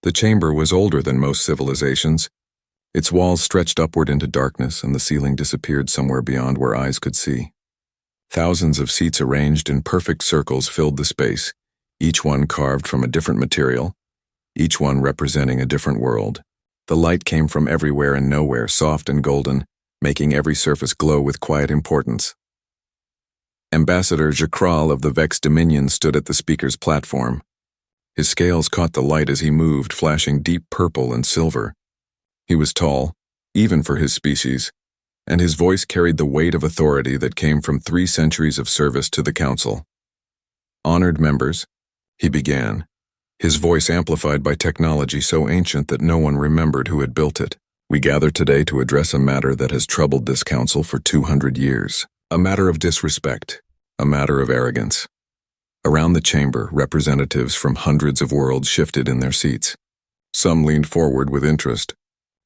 The chamber was older than most civilizations. Its walls stretched upward into darkness, and the ceiling disappeared somewhere beyond where eyes could see. Thousands of seats arranged in perfect circles filled the space, each one carved from a different material, each one representing a different world. The light came from everywhere and nowhere, soft and golden, making every surface glow with quiet importance. Ambassador Jakral of the Vex Dominion stood at the speaker's platform. His scales caught the light as he moved, flashing deep purple and silver. He was tall, even for his species, and his voice carried the weight of authority that came from 3 centuries of service to the Council. Honored members, he began, his voice amplified by technology so ancient that no one remembered who had built it. We gather today to address a matter that has troubled this council for 200 years. A matter of disrespect, a matter of arrogance. Around the chamber, representatives from hundreds of worlds shifted in their seats. Some leaned forward with interest.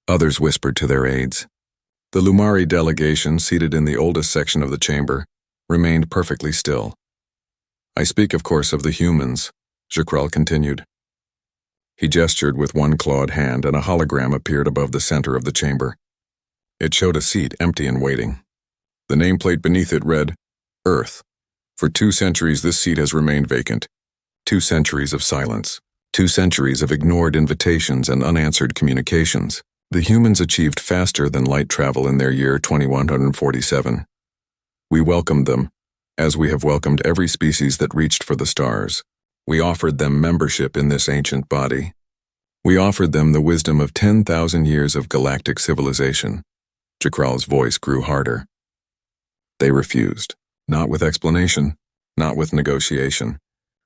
Others whispered to their aides. The Lumari delegation, seated in the oldest section of the chamber, remained perfectly still. I speak, of course, of the humans, Jakral continued. He gestured with one clawed hand, and a hologram appeared above the center of the chamber. It showed a seat empty and waiting. The nameplate beneath it read, Earth. For 2 centuries this seat has remained vacant. 2 centuries of silence. 2 centuries of ignored invitations and unanswered communications. The humans achieved faster than light travel in their year 2147. We welcomed them, as we have welcomed every species that reached for the stars. We offered them membership in this ancient body. We offered them the wisdom of 10,000 years of galactic civilization. Jakral's voice grew harder. They refused, not with explanation, not with negotiation.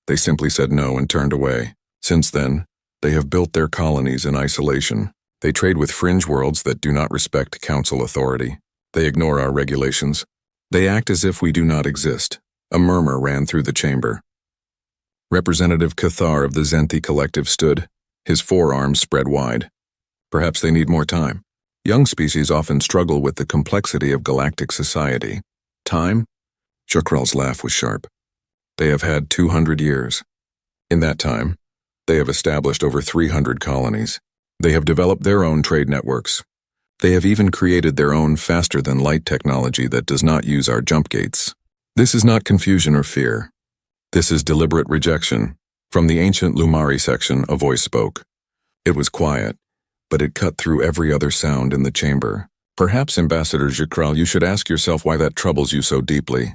They simply said no and turned away. Since then, they have built their colonies in isolation. They trade with fringe worlds that do not respect council authority. They ignore our regulations. They act as if we do not exist. A murmur ran through the chamber. Representative Cathar of the Zenthi Collective stood, his forearms spread wide. Perhaps they need more time. Young species often struggle with the complexity of galactic society. Time? Jakral's laugh was sharp. They have had 200 years. In that time, they have established over 300 colonies. They have developed their own trade networks. They have even created their own faster-than-light technology that does not use our jump gates. This is not confusion or fear. This is deliberate rejection. From the ancient Lumari section, a voice spoke. It was quiet, but it cut through every other sound in the chamber. Perhaps, Ambassador Jakral, you should ask yourself why that troubles you so deeply.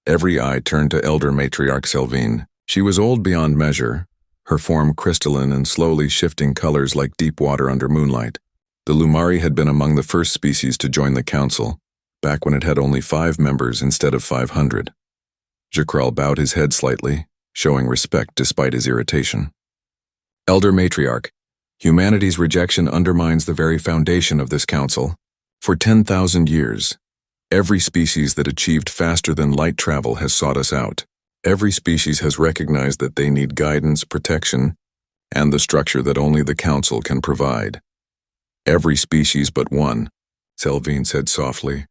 Every eye turned to Elder Matriarch Selvine. She was old beyond measure, her form crystalline and slowly shifting colors like deep water under moonlight. The Lumari had been among the first species to join the council, back when it had only 5 members instead of 500. Jakral bowed his head slightly, showing respect despite his irritation. Elder Matriarch, humanity's rejection undermines the very foundation of this council. For 10,000 years, every species that achieved faster than light travel has sought us out. Every species has recognized that they need guidance, protection, and the structure that only the council can provide. Every species but one, Selvine said softly.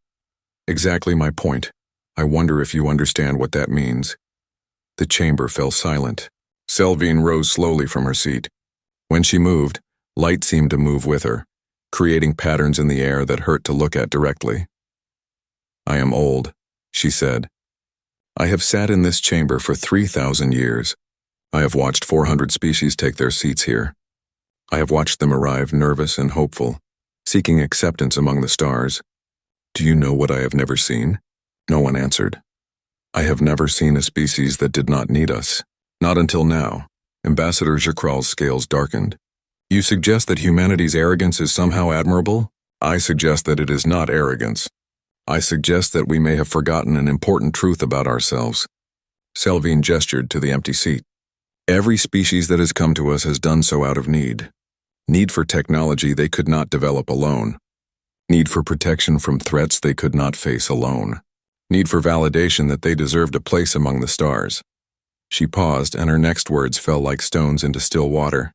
Exactly my point. I wonder if you understand what that means. The chamber fell silent. Selvine rose slowly from her seat. When she moved, light seemed to move with her, creating patterns in the air that hurt to look at directly. I am old, she said. I have sat in this chamber for 3,000 years. I have watched 400 species take their seats here. I have watched them arrive nervous and hopeful, seeking acceptance among the stars. Do you know what I have never seen? No one answered. I have never seen a species that did not need us. Not until now. Ambassador Jakral's scales darkened. You suggest that humanity's arrogance is somehow admirable? I suggest that it is not arrogance. I suggest that we may have forgotten an important truth about ourselves. Selvine gestured to the empty seat. Every species that has come to us has done so out of need. Need for technology they could not develop alone. Need for protection from threats they could not face alone. Need for validation that they deserved a place among the stars. She paused, and her next words fell like stones into still water.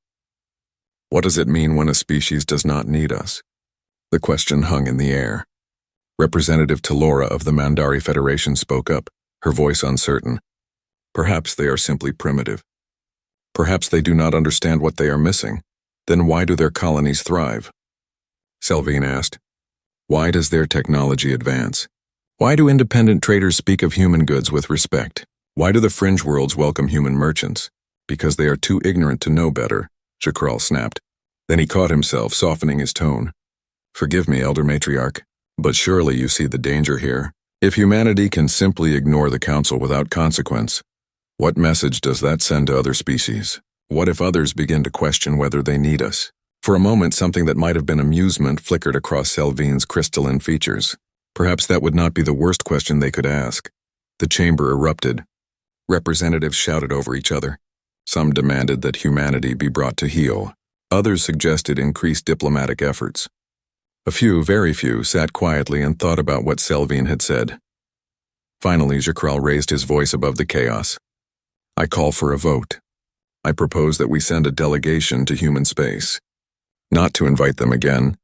What does it mean when a species does not need us? The question hung in the air. Representative Talora of the Mandari Federation spoke up, her voice uncertain. Perhaps they are simply primitive. Perhaps they do not understand what they are missing. Then why do their colonies thrive? Selvine asked. Why does their technology advance? Why do independent traders speak of human goods with respect? Why do the fringe worlds welcome human merchants? Because they are too ignorant to know better, Chakral snapped. Then he caught himself, softening his tone. Forgive me, Elder Matriarch, but surely you see the danger here. If humanity can simply ignore the Council without consequence, what message does that send to other species? What if others begin to question whether they need us? For a moment, something that might have been amusement flickered across Selvine's crystalline features. Perhaps that would not be the worst question they could ask. The chamber erupted. Representatives shouted over each other. Some demanded that humanity be brought to heel. Others suggested increased diplomatic efforts. A few, very few, sat quietly and thought about what Selvine had said. Finally, Chakral raised his voice above the chaos. I call for a vote. I propose that we send a delegation to human space. Not to invite them again,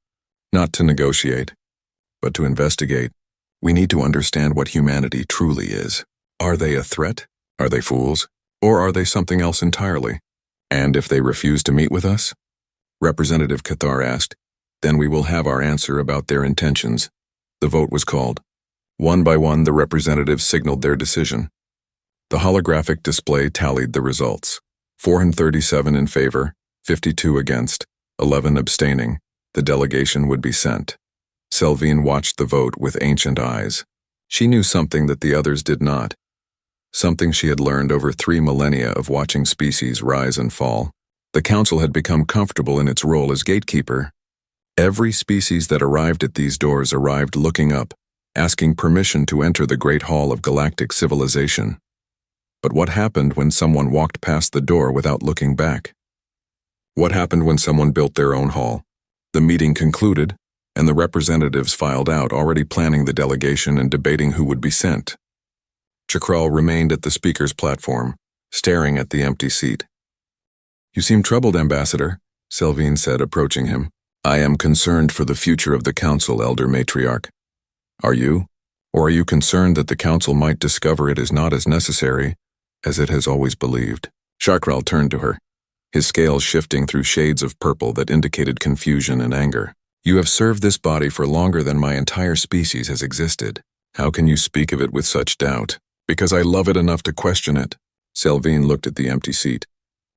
not to negotiate, but to investigate. We need to understand what humanity truly is. Are they a threat? Are they fools? Or are they something else entirely? And if they refuse to meet with us? Representative Cathar asked. Then we will have our answer about their intentions. The vote was called. One by one, the representatives signaled their decision. The holographic display tallied the results. 437 in favor, 52 against, 11 abstaining. The delegation would be sent. Selvine watched the vote with ancient eyes. She knew something that the others did not. Something she had learned over 3 millennia of watching species rise and fall. The Council had become comfortable in its role as gatekeeper. Every species that arrived at these doors arrived looking up, asking permission to enter the Great Hall of Galactic Civilization. But what happened when someone walked past the door without looking back? What happened when someone built their own hall? The meeting concluded, and the representatives filed out, already planning the delegation and debating who would be sent. Chakral remained at the speaker's platform, staring at the empty seat. You seem troubled, Ambassador, Selvine said, approaching him. I am concerned for the future of the Council, Elder Matriarch. Are you? Or are you concerned that the Council might discover it is not as necessary as it has always believed? Chakral turned to her, his scales shifting through shades of purple that indicated confusion and anger. You have served this body for longer than my entire species has existed. How can you speak of it with such doubt? Because I love it enough to question it. Selvine looked at the empty seat.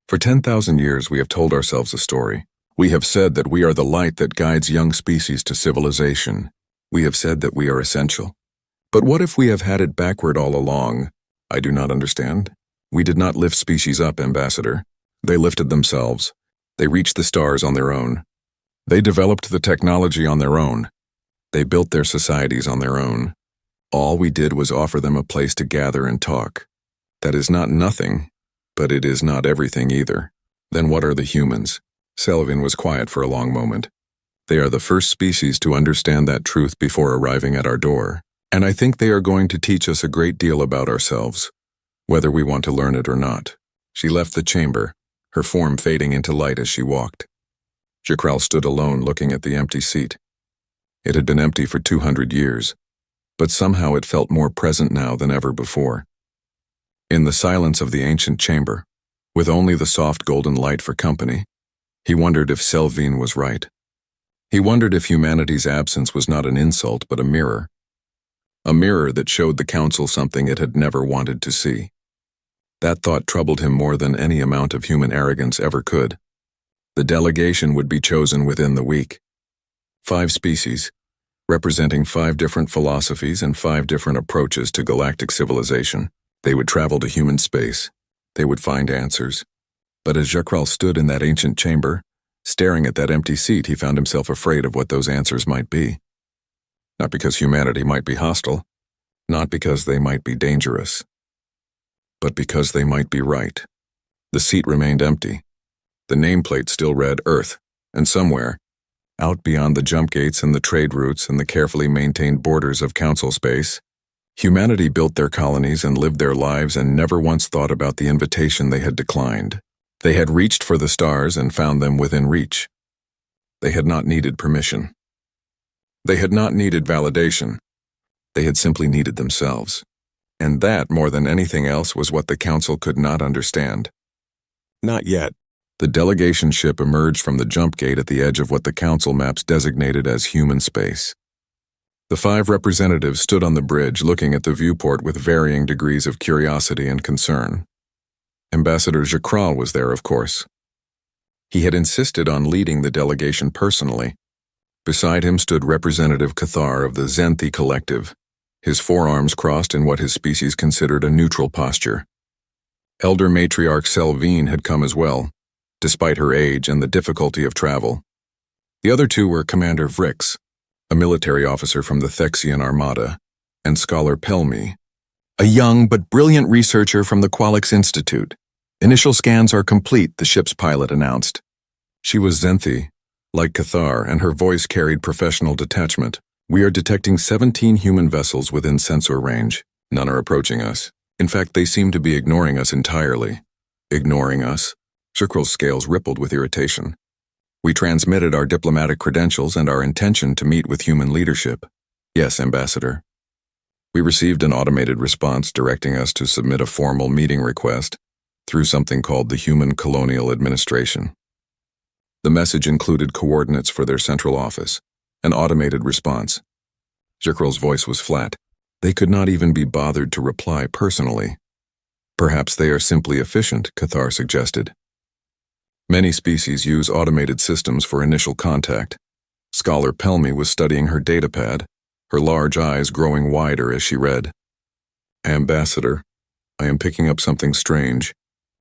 For 10,000 years we have told ourselves a story. We have said that we are the light that guides young species to civilization. We have said that we are essential. But what if we have had it backward all along? I do not understand. We did not lift species up, Ambassador. They lifted themselves. They reached the stars on their own. They developed the technology on their own. They built their societies on their own. All we did was offer them a place to gather and talk. That is not nothing, but it is not everything either. Then what are the humans? Selvine was quiet for a long moment. They are the first species to understand that truth before arriving at our door. And I think they are going to teach us a great deal about ourselves, whether we want to learn it or not. She left the chamber, her form fading into light as she walked. Chakral stood alone, looking at the empty seat. It had been empty for 200 years, but somehow it felt more present now than ever before. In the silence of the ancient chamber, with only the soft golden light for company, he wondered if Selvine was right. He wondered if humanity's absence was not an insult but a mirror that showed the Council something it had never wanted to see. That thought troubled him more than any amount of human arrogance ever could. The delegation would be chosen within the week. 5 species, representing 5 different philosophies and 5 different approaches to galactic civilization. They would travel to human space. They would find answers. But as Chakral stood in that ancient chamber, staring at that empty seat, he found himself afraid of what those answers might be. Not because humanity might be hostile, not because they might be dangerous, but because they might be right. The seat remained empty. The nameplate still read Earth, and somewhere, out beyond the jump gates and the trade routes and the carefully maintained borders of Council space, humanity built their colonies and lived their lives and never once thought about the invitation they had declined. They had reached for the stars and found them within reach. They had not needed permission. They had not needed validation. They had simply needed themselves. And that, more than anything else, was what the Council could not understand. Not yet, The delegation ship emerged from the jump gate at the edge of what the council maps designated as human space. The 5 representatives stood on the bridge looking at the viewport with varying degrees of curiosity and concern. Ambassador Jacral was there, of course. He had insisted on leading the delegation personally. Beside him stood Representative Cathar of the Zenthi Collective, his forearms crossed in what his species considered a neutral posture. Elder Matriarch Selvine had come as well, despite her age and the difficulty of travel. The other 2 were Commander Vrix, a military officer from the Thexian Armada, and Scholar Pelmi, a young but brilliant researcher from the Qualix Institute. Initial scans are complete, the ship's pilot announced. She was Zenthi, like Cathar, and her voice carried professional detachment. We are detecting 17 human vessels within sensor range. None are approaching us. In fact, they seem to be ignoring us entirely. Ignoring us? Jacral's scales rippled with irritation. We transmitted our diplomatic credentials and our intention to meet with human leadership. Yes, Ambassador. We received an automated response directing us to submit a formal meeting request through something called the Human Colonial Administration. The message included coordinates for their central office, an automated response. Jacral's voice was flat. They could not even be bothered to reply personally. Perhaps they are simply efficient, Cathar suggested. Many species use automated systems for initial contact. Scholar Pelmi was studying her datapad, her large eyes growing wider as she read. Ambassador, I am picking up something strange.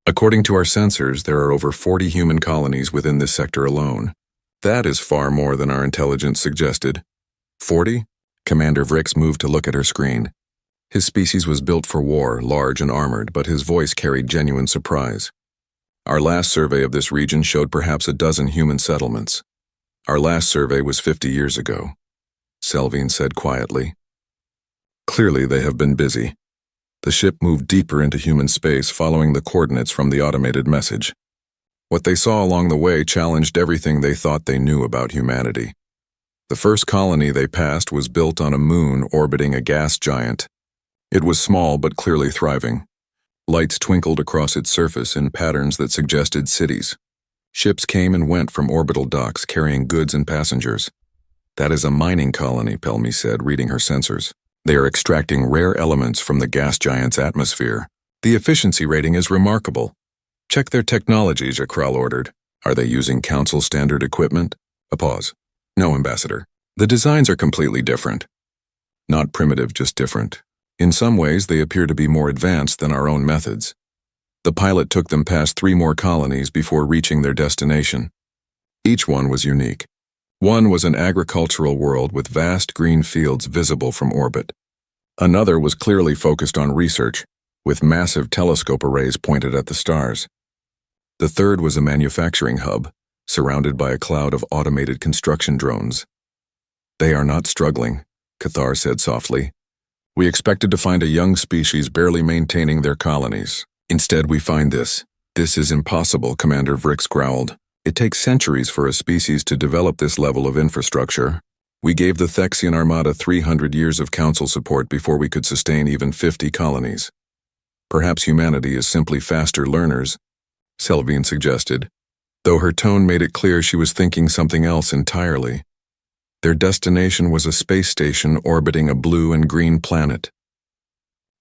According to our sensors, there are over 40 human colonies within this sector alone. That is far more than our intelligence suggested. 40? Commander Vrix moved to look at her screen. His species was built for war, large and armored, but his voice carried genuine surprise. Our last survey of this region showed perhaps a dozen human settlements. Our last survey was 50 years ago, Selvine said quietly. Clearly they have been busy. The ship moved deeper into human space following the coordinates from the automated message. What they saw along the way challenged everything they thought they knew about humanity. The first colony they passed was built on a moon orbiting a gas giant. It was small but clearly thriving. Lights twinkled across its surface in patterns that suggested cities. Ships came and went from orbital docks carrying goods and passengers. That is a mining colony, Pelmi said, reading her sensors. They are extracting rare elements from the gas giant's atmosphere. The efficiency rating is remarkable. Check their technology, Jacral ordered. Are they using Council standard equipment? A pause. No, Ambassador. The designs are completely different. Not primitive, just different. In some ways, they appear to be more advanced than our own methods. The pilot took them past 3 more colonies before reaching their destination. Each one was unique. One was an agricultural world with vast green fields visible from orbit. Another was clearly focused on research, with massive telescope arrays pointed at the stars. The third was a manufacturing hub, surrounded by a cloud of automated construction drones. They are not struggling, Cathar said softly. We expected to find a young species barely maintaining their colonies. Instead, we find this. This is impossible, Commander Vrix growled. It takes centuries for a species to develop this level of infrastructure. We gave the Thexian Armada 300 years of council support before we could sustain even 50 colonies. Perhaps humanity is simply faster learners, Selvine suggested, though her tone made it clear she was thinking something else entirely. Their destination was a space station orbiting a blue and green planet.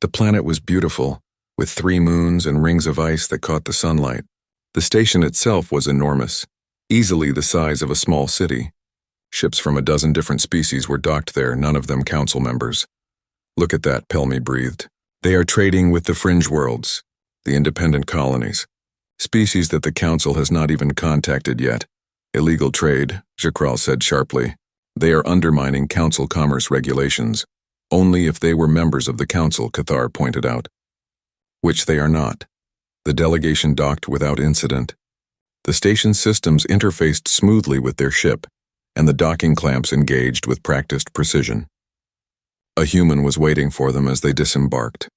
The planet was beautiful, with 3 moons and rings of ice that caught the sunlight. The station itself was enormous, easily the size of a small city. Ships from a dozen different species were docked there, none of them council members. Look at that, Pelmi breathed. They are trading with the fringe worlds, the independent colonies, species that the council has not even contacted yet. Illegal trade, Jacral said sharply. They are undermining council commerce regulations. Only if they were members of the council, Cathar pointed out. Which they are not. The delegation docked without incident. The station's systems interfaced smoothly with their ship, and the docking clamps engaged with practiced precision. A human was waiting for them as they disembarked.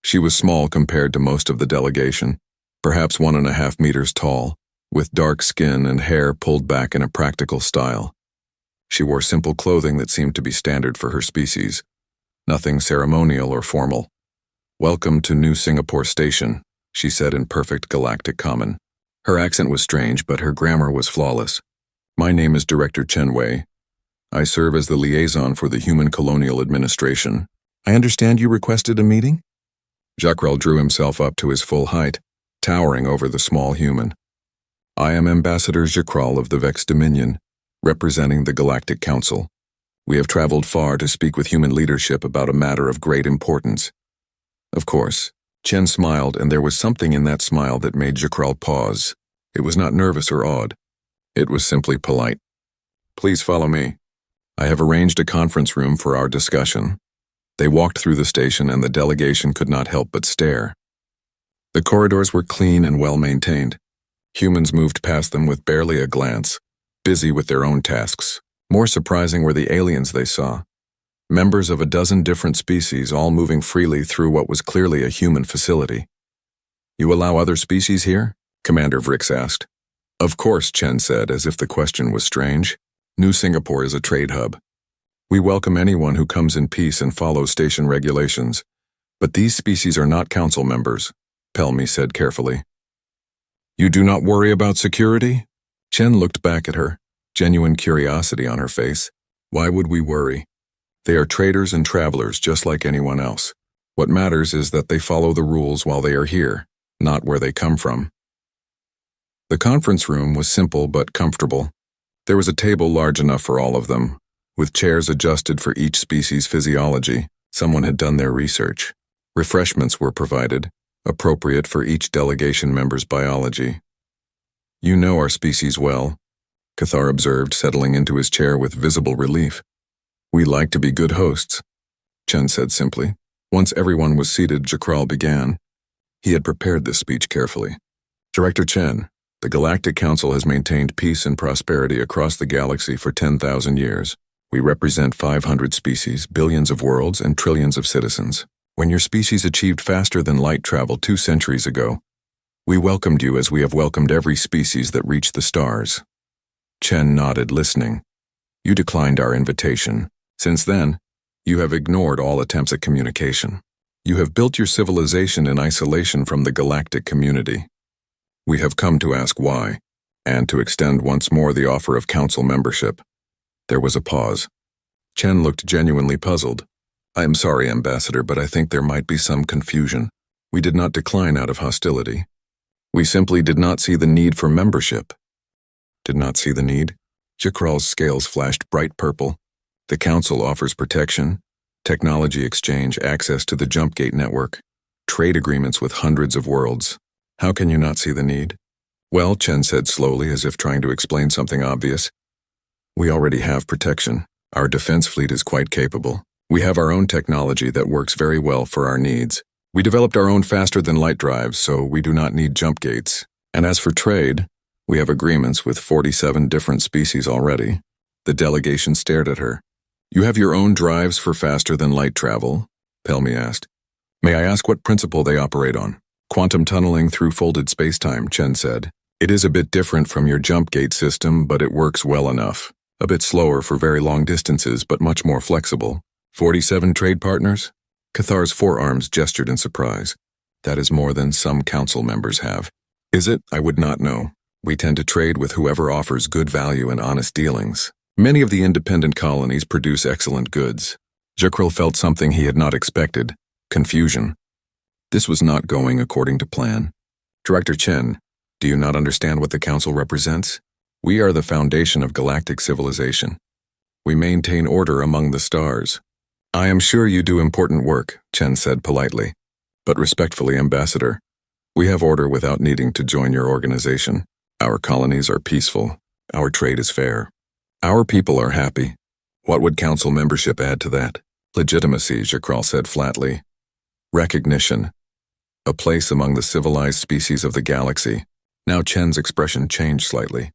She was small compared to most of the delegation, perhaps 1.5 meters tall, with dark skin and hair pulled back in a practical style. She wore simple clothing that seemed to be standard for her species, nothing ceremonial or formal. Welcome to New Singapore Station, she said in perfect galactic common. Her accent was strange, but her grammar was flawless. My name is Director Chen Wei. I serve as the liaison for the Human Colonial Administration. I understand you requested a meeting? Jakrel drew himself up to his full height, towering over the small human. I am Ambassador Jakrel of the Vex Dominion, representing the Galactic Council. We have traveled far to speak with human leadership about a matter of great importance. Of course, Chen smiled, and there was something in that smile that made Jakrel pause. It was not nervous or awed. It was simply polite. Please follow me. I have arranged a conference room for our discussion. They walked through the station, and the delegation could not help but stare. The corridors were clean and well-maintained. Humans moved past them with barely a glance, busy with their own tasks. More surprising were the aliens they saw. Members of a dozen different species, all moving freely through what was clearly a human facility. You allow other species here? Commander Vrix asked. Of course, Chen said, as if the question was strange. New Singapore is a trade hub. We welcome anyone who comes in peace and follows station regulations. But these species are not council members, Pelmy said carefully. You do not worry about security? Chen looked back at her, genuine curiosity on her face. Why would we worry? They are traders and travelers just like anyone else. What matters is that they follow the rules while they are here, not where they come from. The conference room was simple but comfortable. There was a table large enough for all of them, with chairs adjusted for each species' physiology. Someone had done their research. Refreshments were provided, appropriate for each delegation member's biology. You know our species well, Cathar observed, settling into his chair with visible relief. We like to be good hosts, Chen said simply. Once everyone was seated, Jakrel began. He had prepared this speech carefully. Director Chen, the Galactic Council has maintained peace and prosperity across the galaxy for 10,000 years. We represent 500 species, billions of worlds, and trillions of citizens. When your species achieved faster than light travel 2 centuries ago, we welcomed you as we have welcomed every species that reached the stars. Chen nodded, listening. You declined our invitation. Since then, you have ignored all attempts at communication. You have built your civilization in isolation from the galactic community. We have come to ask why, and to extend once more the offer of council membership. There was a pause. Chen looked genuinely puzzled. I am sorry, Ambassador, but I think there might be some confusion. We did not decline out of hostility. We simply did not see the need for membership. Did not see the need? Jakrel's scales flashed bright purple. The Council offers protection, technology exchange, access to the Jumpgate network, trade agreements with hundreds of worlds. How can you not see the need? Well, Chen said slowly, as if trying to explain something obvious. We already have protection. Our defense fleet is quite capable. We have our own technology that works very well for our needs. We developed our own faster-than-light drives, so we do not need jump gates. And as for trade, we have agreements with 47 different species already. The delegation stared at her. You have your own drives for faster-than-light travel? Pelmy asked. May I ask what principle they operate on? Quantum tunneling through folded spacetime, Chen said. It is a bit different from your jump gate system, but it works well enough. A bit slower for very long distances, but much more flexible. 47 trade partners? Cathar's forearms gestured in surprise. That is more than some council members have. Is it? I would not know. We tend to trade with whoever offers good value and honest dealings. Many of the independent colonies produce excellent goods. Jakrel felt something he had not expected. Confusion. This was not going according to plan. Director Chen, do you not understand what the Council represents? We are the foundation of galactic civilization. We maintain order among the stars. I am sure you do important work, Chen said politely. But respectfully, Ambassador, we have order without needing to join your organization. Our colonies are peaceful. Our trade is fair. Our people are happy. What would Council membership add to that? Legitimacy, Jakrel said flatly. Recognition. A place among the civilized species of the galaxy. Now Chen's expression changed slightly.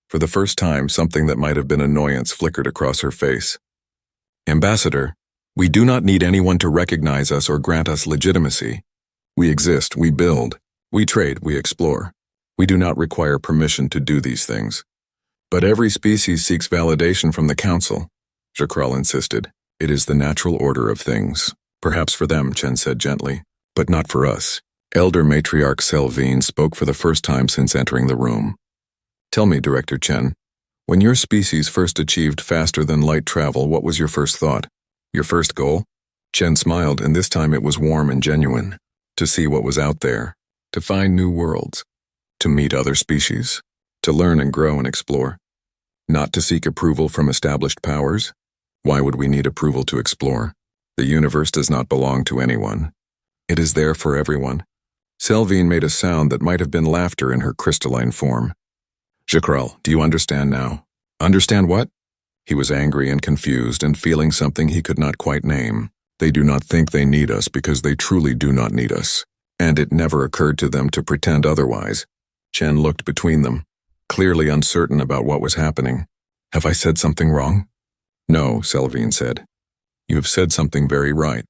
For the first time, something that might have been annoyance flickered across her face. Ambassador, we do not need anyone to recognize us or grant us legitimacy. We exist, we build, we trade, we explore. We do not require permission to do these things. But every species seeks validation from the Council, Jakrel insisted. It is the natural order of things. Perhaps for them, Chen said gently, but not for us. Elder Matriarch Selvine spoke for the first time since entering the room. Tell me, Director Chen, when your species first achieved faster-than-light travel, what was your first thought? Your first goal? Chen smiled, and this time it was warm and genuine. To see what was out there, to find new worlds, to meet other species, to learn and grow and explore. Not to seek approval from established powers. Why would we need approval to explore? The universe does not belong to anyone. It is there for everyone. Selvine made a sound that might have been laughter in her crystalline form. Jakrel, do you understand now? Understand what? He was angry and confused and feeling something he could not quite name. They do not think they need us because they truly do not need us. And it never occurred to them to pretend otherwise. Chen looked between them, clearly uncertain about what was happening. Have I said something wrong? No, Selvine said. You have said something very right.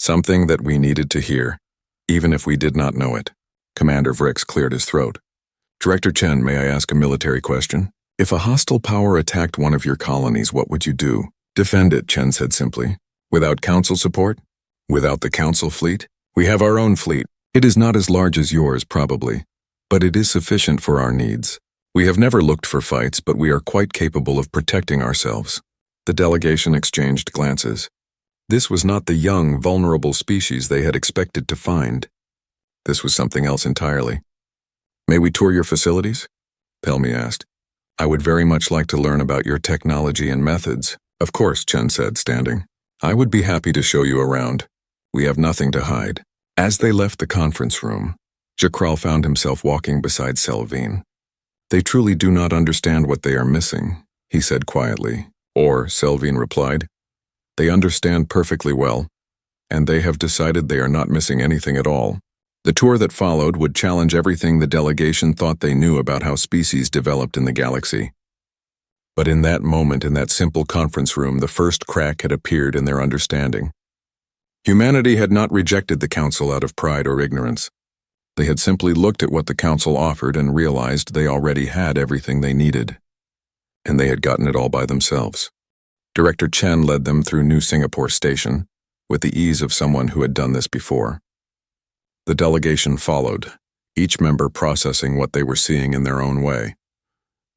Something that we needed to hear, even if we did not know it. Commander Vrix cleared his throat. Director Chen, may I ask a military question? If a hostile power attacked one of your colonies, what would you do? Defend it, Chen said simply. Without council support? Without the council fleet? We have our own fleet. It is not as large as yours, probably, but it is sufficient for our needs. We have never looked for fights, but we are quite capable of protecting ourselves. The delegation exchanged glances. This was not the young, vulnerable species they had expected to find. This was something else entirely. May we tour your facilities? Pelmy asked. I would very much like to learn about your technology and methods. Of course, Chen said, standing. I would be happy to show you around. We have nothing to hide. As they left the conference room, Jakrel found himself walking beside Selvine. They truly do not understand what they are missing, he said quietly. Or, Selvine replied, they understand perfectly well, and they have decided they are not missing anything at all. The tour that followed would challenge everything the delegation thought they knew about how species developed in the galaxy. But in that moment, in that simple conference room, the first crack had appeared in their understanding. Humanity had not rejected the Council out of pride or ignorance. They had simply looked at what the Council offered and realized they already had everything they needed. And they had gotten it all by themselves. Director Chen led them through New Singapore Station, with the ease of someone who had done this before. The delegation followed, each member processing what they were seeing in their own way.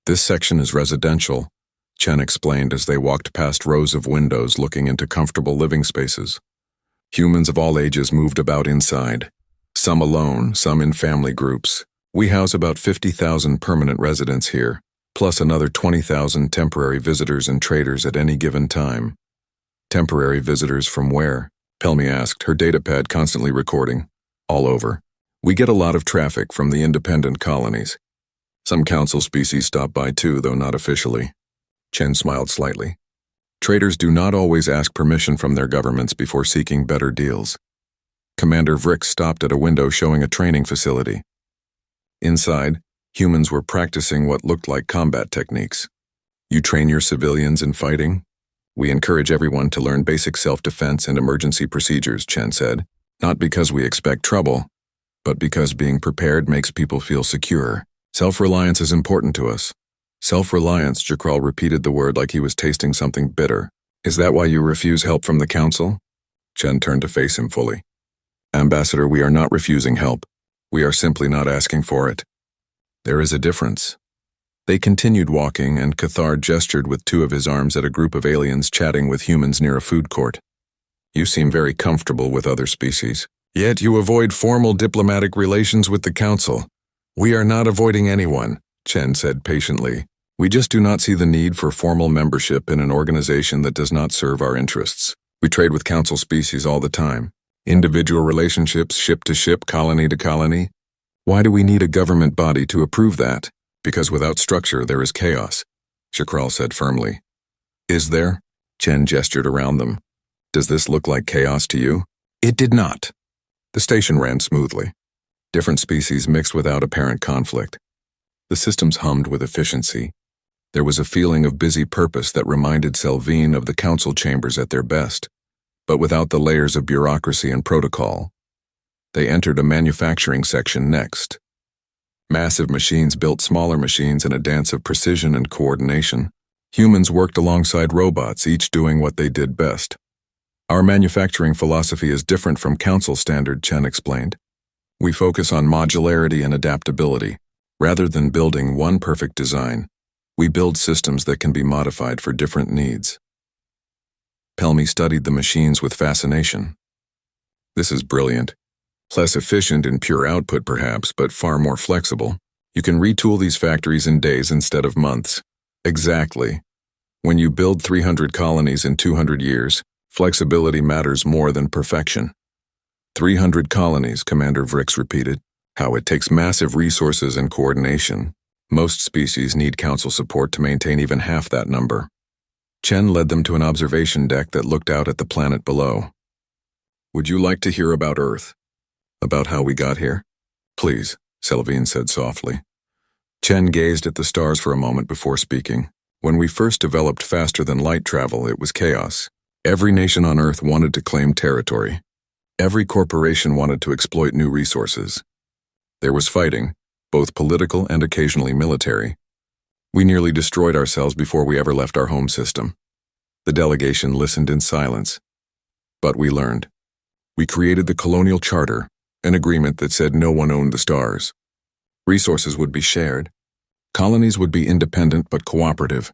This section is residential, Chen explained as they walked past rows of windows looking into comfortable living spaces. Humans of all ages moved about inside, some alone, some in family groups. We house about 50,000 permanent residents here, plus another 20,000 temporary visitors and traders at any given time. Temporary visitors from where? Pelmy asked, her datapad constantly recording. All over. We get a lot of traffic from the independent colonies. Some council species stop by too, though not officially. Chen smiled slightly. Traders do not always ask permission from their governments before seeking better deals. Commander Vrix stopped at a window showing a training facility. Inside, humans were practicing what looked like combat techniques. You train your civilians in fighting? We encourage everyone to learn basic self-defense and emergency procedures, Chen said. Not because we expect trouble, but because being prepared makes people feel secure. Self-reliance is important to us. Self-reliance, Jakrel repeated the word like he was tasting something bitter. Is that why you refuse help from the Council? Chen turned to face him fully. Ambassador, we are not refusing help. We are simply not asking for it. There is a difference. They continued walking, and Cathar gestured with two of his arms at a group of aliens chatting with humans near a food court. You seem very comfortable with other species. Yet you avoid formal diplomatic relations with the Council. We are not avoiding anyone, Chen said patiently. We just do not see the need for formal membership in an organization that does not serve our interests. We trade with Council species all the time. Individual relationships, ship to ship, colony to colony. Why do we need a government body to approve that? Because without structure there is chaos, Jakrel said firmly. Is there? Chen gestured around them. Does this look like chaos to you? It did not. The station ran smoothly. Different species mixed without apparent conflict. The systems hummed with efficiency. There was a feeling of busy purpose that reminded Selvine of the Council chambers at their best, but without the layers of bureaucracy and protocol. They entered a manufacturing section next. Massive machines built smaller machines in a dance of precision and coordination. Humans worked alongside robots, each doing what they did best. Our manufacturing philosophy is different from Council standard, Chen explained. We focus on modularity and adaptability. Rather than building one perfect design, we build systems that can be modified for different needs. Pelmy studied the machines with fascination. This is brilliant. Less efficient in pure output perhaps, but far more flexible. You can retool these factories in days instead of months. Exactly. When you build 300 colonies in 200 years, flexibility matters more than perfection. 300 colonies, Commander Vrix repeated. How it takes massive resources and coordination. Most species need council support to maintain even half that number. Chen led them to an observation deck that looked out at the planet below. Would you like to hear about Earth? About how we got here? Please, Selvine said softly. Chen gazed at the stars for a moment before speaking. When we first developed faster-than-light travel, it was chaos. Every nation on Earth wanted to claim territory. Every corporation wanted to exploit new resources. There was fighting, both political and occasionally military. We nearly destroyed ourselves before we ever left our home system. The delegation listened in silence. But we learned. We created the Colonial Charter, an agreement that said no one owned the stars. Resources would be shared. Colonies would be independent but cooperative.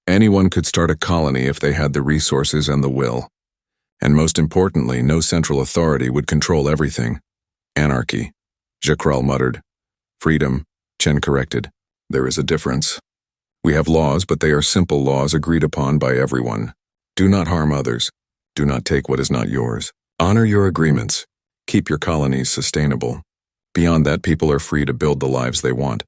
Anyone could start a colony if they had the resources and the will. And most importantly, no central authority would control everything. Anarchy, Jakral muttered. Freedom, Chen corrected. There is a difference. We have laws, but they are simple laws agreed upon by everyone. Do not harm others. Do not take what is not yours. Honor your agreements. Keep your colonies sustainable. Beyond that, people are free to build the lives they want.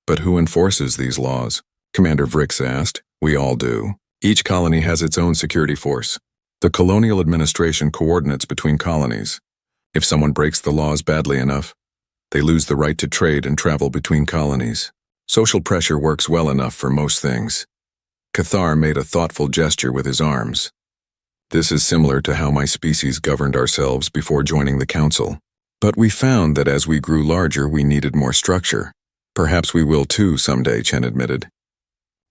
But who enforces these laws? Commander Vrix asked. We all do. Each colony has its own security force. The colonial administration coordinates between colonies. If someone breaks the laws badly enough, they lose the right to trade and travel between colonies. Social pressure works well enough for most things. Cathar made a thoughtful gesture with his arms. This is similar to how my species governed ourselves before joining the council. But we found that as we grew larger, we needed more structure. Perhaps we will too someday, Chen admitted.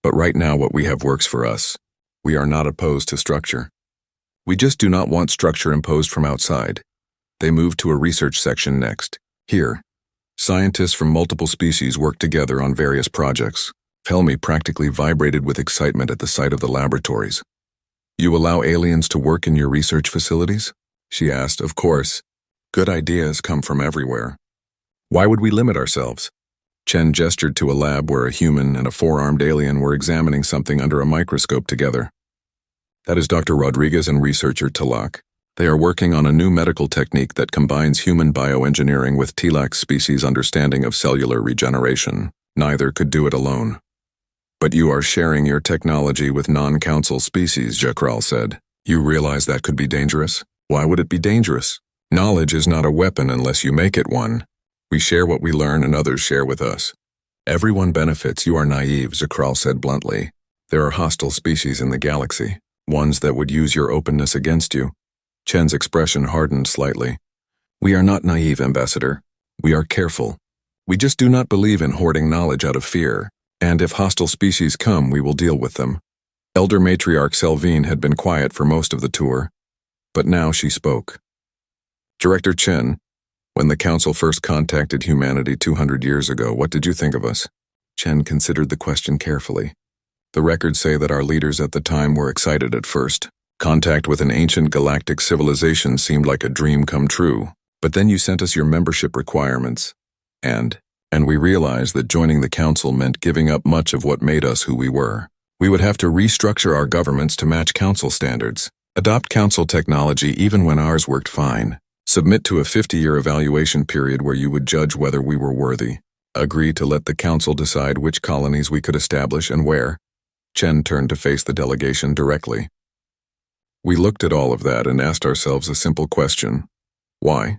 But right now what we have works for us. We are not opposed to structure. We just do not want structure imposed from outside. They moved to a research section next. Here, scientists from multiple species worked together on various projects. Pelmy practically vibrated with excitement at the sight of the laboratories. You allow aliens to work in your research facilities? She asked. Of course. Good ideas come from everywhere. Why would we limit ourselves? Chen gestured to a lab where a human and a four-armed alien were examining something under a microscope together. That is Dr. Rodriguez and researcher Tilak. They are working on a new medical technique that combines human bioengineering with Tilak's species' understanding of cellular regeneration. Neither could do it alone. But you are sharing your technology with non-council species, Jakral said. You realize that could be dangerous? Why would it be dangerous? Knowledge is not a weapon unless you make it one. We share what we learn and others share with us. Everyone benefits. You are naive, Jakral said bluntly. There are hostile species in the galaxy, ones that would use your openness against you. Chen's expression hardened slightly. We are not naive, Ambassador. We are careful. We just do not believe in hoarding knowledge out of fear. And if hostile species come, we will deal with them. Elder Matriarch Selvine had been quiet for most of the tour, but now she spoke. Director Chen, when the Council first contacted humanity 200 years ago, what did you think of us? Chen considered the question carefully. The records say that our leaders at the time were excited at first. Contact with an ancient galactic civilization seemed like a dream come true. But then you sent us your membership requirements. And we realized that joining the Council meant giving up much of what made us who we were. We would have to restructure our governments to match Council standards, adopt Council technology even when ours worked fine, submit to a 50-year evaluation period where you would judge whether we were worthy, agree to let the Council decide which colonies we could establish and where. Chen turned to face the delegation directly. We looked at all of that and asked ourselves a simple question. Why?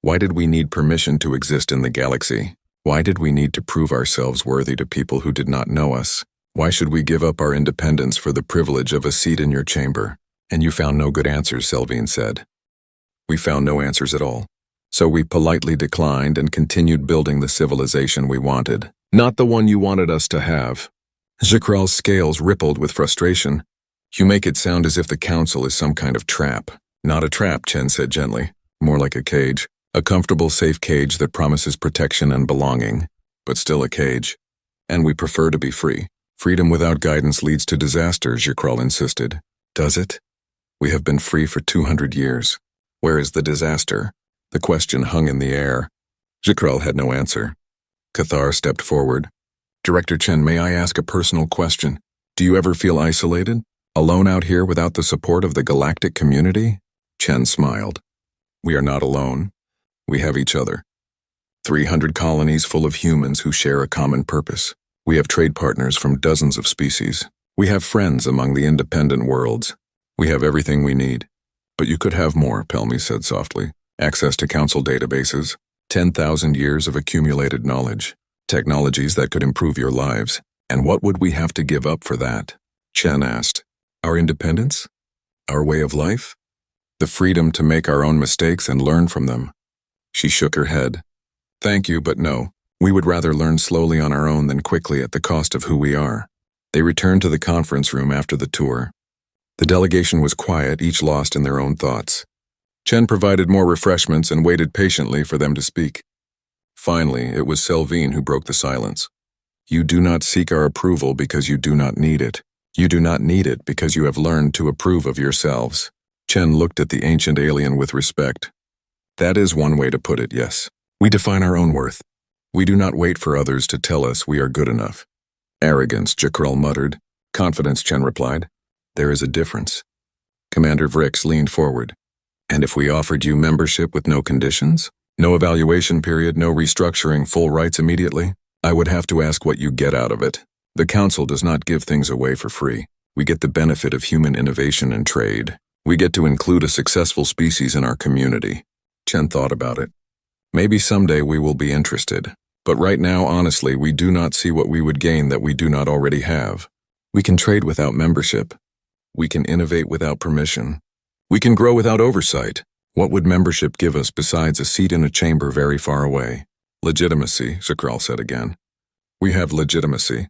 Why did we need permission to exist in the galaxy? Why did we need to prove ourselves worthy to people who did not know us? Why should we give up our independence for the privilege of a seat in your chamber? And you found no good answers, Selvine said. We found no answers at all. So we politely declined and continued building the civilization we wanted. Not the one you wanted us to have. Jakral's scales rippled with frustration. You make it sound as if the Council is some kind of trap. Not a trap, Chen said gently. More like a cage. A comfortable, safe cage that promises protection and belonging, but still a cage. And we prefer to be free. Freedom without guidance leads to disaster, Jacral insisted. Does it? We have been free for 200 years. Where is the disaster? The question hung in the air. Jacral had no answer. Cathar stepped forward. Director Chen, may I ask a personal question? Do you ever feel isolated? Alone out here without the support of the galactic community? Chen smiled. We are not alone. We have each other. 300 colonies full of humans who share a common purpose. We have trade partners from dozens of species. We have friends among the independent worlds. We have everything we need. But you could have more, Pelmy said softly. Access to council databases, 10,000 years of accumulated knowledge, technologies that could improve your lives. And what would we have to give up for that? Chen asked. Our independence? Our way of life? The freedom to make our own mistakes and learn from them. She shook her head. Thank you, but no. We would rather learn slowly on our own than quickly at the cost of who we are. They returned to the conference room after the tour. The delegation was quiet, each lost in their own thoughts. Chen provided more refreshments and waited patiently for them to speak. Finally, it was Selvine who broke the silence. You do not seek our approval because you do not need it. You do not need it because you have learned to approve of yourselves. Chen looked at the ancient alien with respect. That is one way to put it, yes. We define our own worth. We do not wait for others to tell us we are good enough. Arrogance, Jacral muttered. Confidence, Chen replied. There is a difference. Commander Vrix leaned forward. And if we offered you membership with no conditions? No evaluation period, no restructuring, full rights immediately? I would have to ask what you get out of it. The Council does not give things away for free. We get the benefit of human innovation and trade. We get to include a successful species in our community. Chen thought about it. Maybe someday we will be interested. But right now, honestly, we do not see what we would gain that we do not already have. We can trade without membership. We can innovate without permission. We can grow without oversight. What would membership give us besides a seat in a chamber very far away? Legitimacy, Jacral said again. We have legitimacy.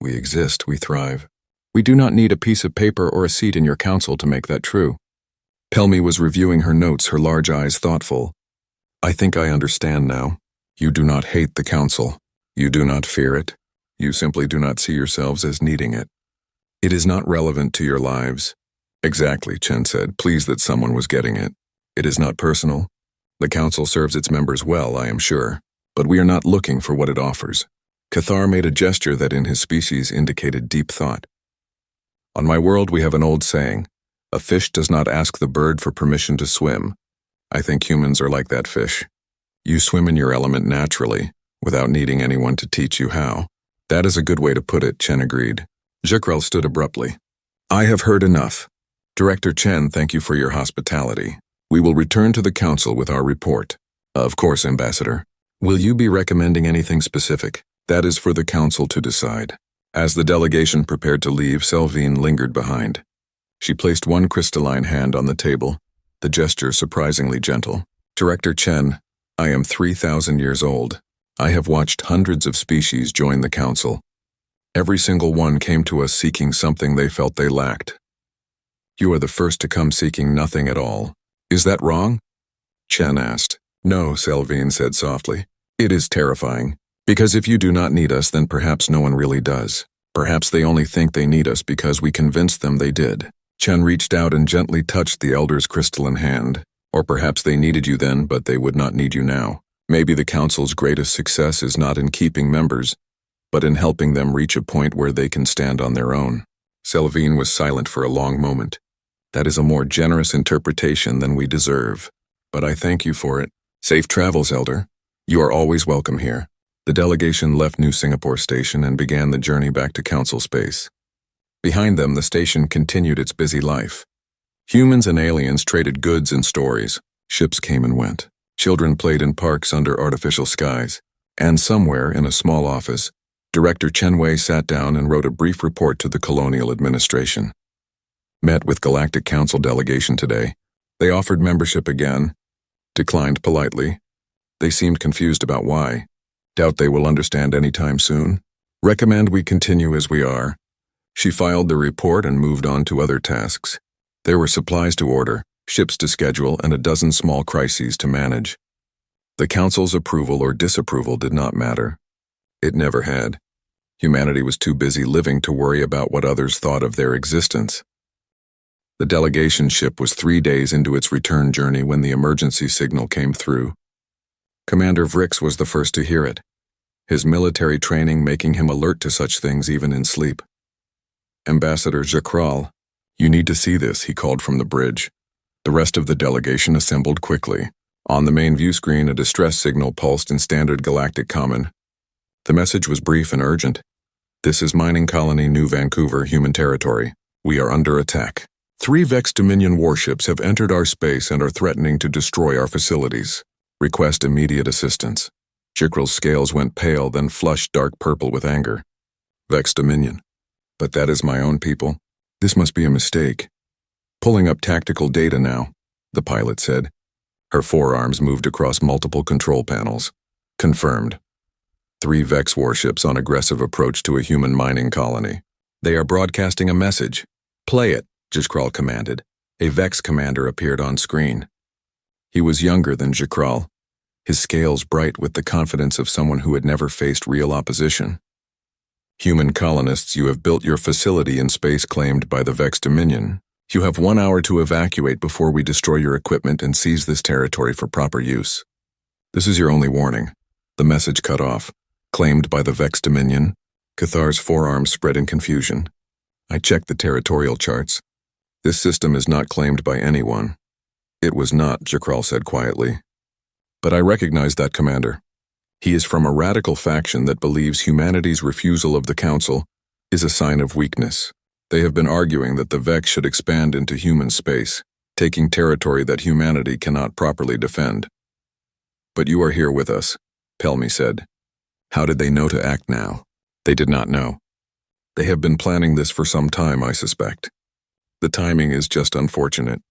We exist, we thrive. We do not need a piece of paper or a seat in your council to make that true. Pelmy was reviewing her notes, her large eyes thoughtful. I think I understand now. You do not hate the council. You do not fear it. You simply do not see yourselves as needing it. It is not relevant to your lives. Exactly, Chen said, pleased that someone was getting it. It is not personal. The council serves its members well, I am sure, but we are not looking for what it offers. Cathar made a gesture that in his species indicated deep thought. On my world we have an old saying, a fish does not ask the bird for permission to swim. I think humans are like that fish. You swim in your element naturally, without needing anyone to teach you how. That is a good way to put it, Chen agreed. Jacral stood abruptly. I have heard enough. Director Chen, thank you for your hospitality. We will return to the council with our report. Of course, Ambassador. Will you be recommending anything specific? That is for the council to decide. As the delegation prepared to leave, Selvine lingered behind. She placed one crystalline hand on the table, the gesture surprisingly gentle. Director Chen, I am 3,000 years old. I have watched hundreds of species join the council. Every single one came to us seeking something they felt they lacked. You are the first to come seeking nothing at all. Is that wrong? Chen asked. No, Selvine said softly. It is terrifying. Because if you do not need us, then perhaps no one really does. Perhaps they only think they need us because we convinced them they did. Chen reached out and gently touched the elder's crystalline hand. Or perhaps they needed you then, but they would not need you now. Maybe the council's greatest success is not in keeping members, but in helping them reach a point where they can stand on their own. Selvine was silent for a long moment. That is a more generous interpretation than we deserve, but I thank you for it. Safe travels, Elder. You are always welcome here. The delegation left New Singapore Station and began the journey back to council space. Behind them, the station continued its busy life. Humans and aliens traded goods and stories. Ships came and went. Children played in parks under artificial skies. And somewhere, in a small office, Director Chen Wei sat down and wrote a brief report to the colonial administration. Met with Galactic Council delegation today. They offered membership again. Declined politely. They seemed confused about why. Doubt they will understand anytime soon. Recommend we continue as we are. She filed the report and moved on to other tasks. There were supplies to order, ships to schedule, and a dozen small crises to manage. The Council's approval or disapproval did not matter. It never had. Humanity was too busy living to worry about what others thought of their existence. The delegation ship was 3 days into its return journey when the emergency signal came through. Commander Vrix was the first to hear it, his military training making him alert to such things even in sleep. Ambassador Jakral, you need to see this, he called from the bridge. The rest of the delegation assembled quickly. On the main view screen, a distress signal pulsed in standard galactic common. The message was brief and urgent. This is Mining Colony New Vancouver, human territory. We are under attack. 3 Vex Dominion warships have entered our space and are threatening to destroy our facilities. Request immediate assistance. Jakral's scales went pale, then flushed dark purple with anger. Vex Dominion. But that is my own people. This must be a mistake. Pulling up tactical data now, the pilot said. Her forearms moved across multiple control panels. Confirmed. 3 Vex warships on aggressive approach to a human mining colony. They are broadcasting a message. Play it, Jakral commanded. A Vex commander appeared on screen. He was younger than Jakral, his scales bright with the confidence of someone who had never faced real opposition. Human colonists, you have built your facility in space claimed by the Vex Dominion. You have 1 hour to evacuate before we destroy your equipment and seize this territory for proper use. This is your only warning. The message cut off. Claimed by the Vex Dominion. Cathar's forearms spread in confusion. I checked the territorial charts. This system is not claimed by anyone. It was not, Jakral said quietly. But I recognize that commander. He is from a radical faction that believes humanity's refusal of the Council is a sign of weakness. They have been arguing that the Vex should expand into human space, taking territory that humanity cannot properly defend. But you are here with us, Pelmy said. How did they know to act now? They did not know. They have been planning this for some time, I suspect. The timing is just unfortunate.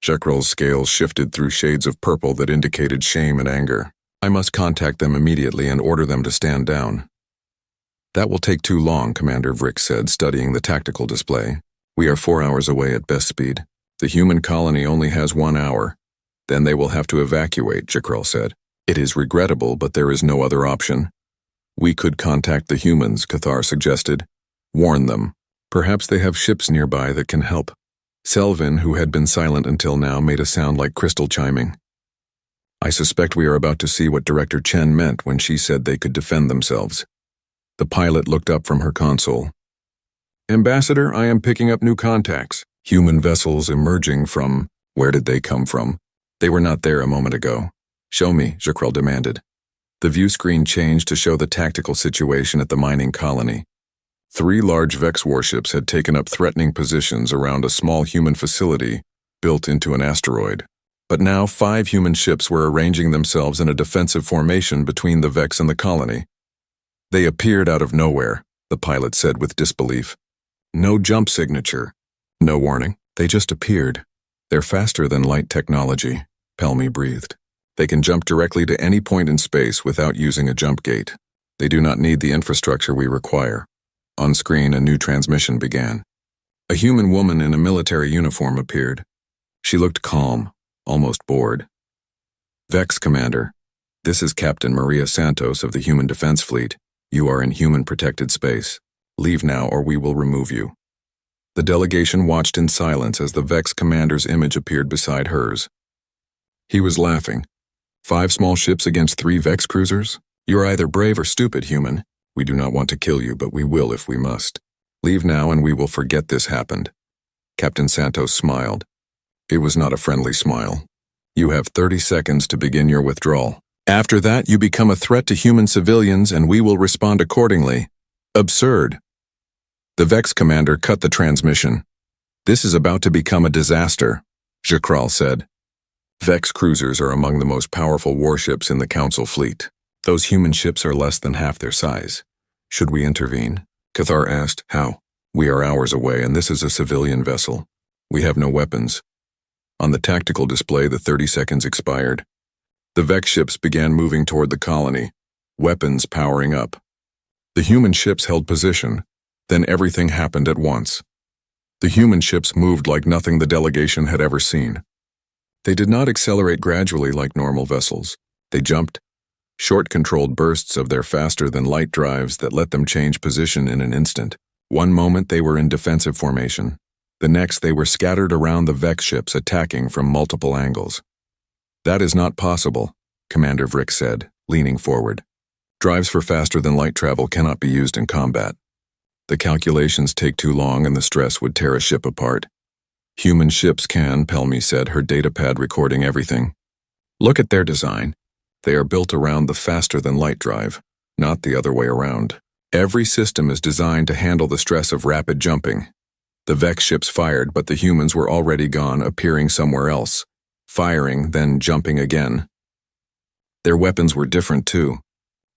Jakral's scales shifted through shades of purple that indicated shame and anger. I must contact them immediately and order them to stand down. That will take too long, Commander Vrix said, studying the tactical display. We are 4 hours away at best speed. The human colony only has 1 hour. Then they will have to evacuate, Jakral said. It is regrettable, but there is no other option. We could contact the humans, Cathar suggested. Warn them. Perhaps they have ships nearby that can help. Selvin, who had been silent until now, made a sound like crystal chiming. I suspect we are about to see what Director Chen meant when she said they could defend themselves. The pilot looked up from her console. Ambassador, I am picking up new contacts. Human vessels emerging from... Where did they come from? They were not there a moment ago. Show me, Jakral demanded. The view screen changed to show the tactical situation at the mining colony. 3 large Vex warships had taken up threatening positions around a small human facility built into an asteroid. But now 5 human ships were arranging themselves in a defensive formation between the Vex and the colony. They appeared out of nowhere, the pilot said with disbelief. No jump signature. No warning. They just appeared. They're faster than light technology, Pelmy breathed. They can jump directly to any point in space without using a jump gate. They do not need the infrastructure we require. On screen, a new transmission began. A human woman in a military uniform appeared. She looked calm, almost bored. Vex Commander, this is Captain Maria Santos of the Human Defense Fleet. You are in human-protected space. Leave now or we will remove you. The delegation watched in silence as the Vex commander's image appeared beside hers. He was laughing. 5 small ships against 3 Vex cruisers? You are either brave or stupid, human. We do not want to kill you, but we will if we must. Leave now and we will forget this happened. Captain Santos smiled. It was not a friendly smile. You have 30 seconds to begin your withdrawal. After that, you become a threat to human civilians and we will respond accordingly. Absurd. The Vex commander cut the transmission. This is about to become a disaster, Jakral said. Vex cruisers are among the most powerful warships in the Council fleet. Those human ships are less than half their size. Should we intervene? Cathar asked. How? We are hours away and this is a civilian vessel. We have no weapons. On the tactical display, the 30 seconds expired. The Vex ships began moving toward the colony, weapons powering up. The human ships held position. Then everything happened at once. The human ships moved like nothing the delegation had ever seen. They did not accelerate gradually like normal vessels. They jumped, short controlled bursts of their faster-than-light drives that let them change position in an instant. One moment they were in defensive formation. The next they were scattered around the Vex ships attacking from multiple angles. "That is not possible," Commander Vrick said, leaning forward. "Drives for faster-than-light travel cannot be used in combat. The calculations take too long and the stress would tear a ship apart." "Human ships can," Pelmy said, her datapad recording everything. "Look at their design. They are built around the faster-than-light drive, not the other way around. Every system is designed to handle the stress of rapid jumping. The Vex ships fired, but the humans were already gone, appearing somewhere else, firing, then jumping again. Their weapons were different too.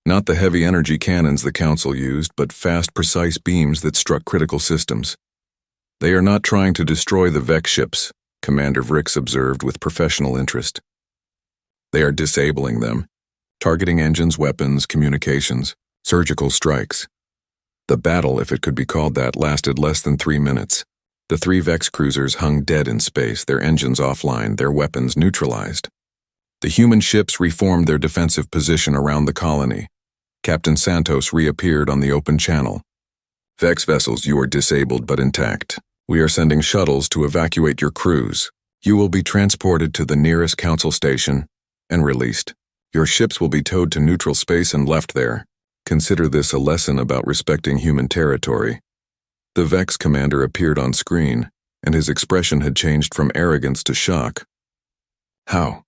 Not the heavy energy cannons the Council used, but fast, precise beams that struck critical systems. They are not trying to destroy the Vex ships," Commander Vrix observed with professional interest. "They are disabling them, targeting engines, weapons, communications, surgical strikes." The battle, if it could be called that, lasted less than 3 minutes. The 3 Vex cruisers hung dead in space, their engines offline, their weapons neutralized. The human ships reformed their defensive position around the colony. Captain Santos reappeared on the open channel. "Vex vessels, you are disabled but intact. We are sending shuttles to evacuate your crews. You will be transported to the nearest Council station and released. Your ships will be towed to neutral space and left there. Consider this a lesson about respecting human territory." The Vex commander appeared on screen, and his expression had changed from arrogance to shock. "How?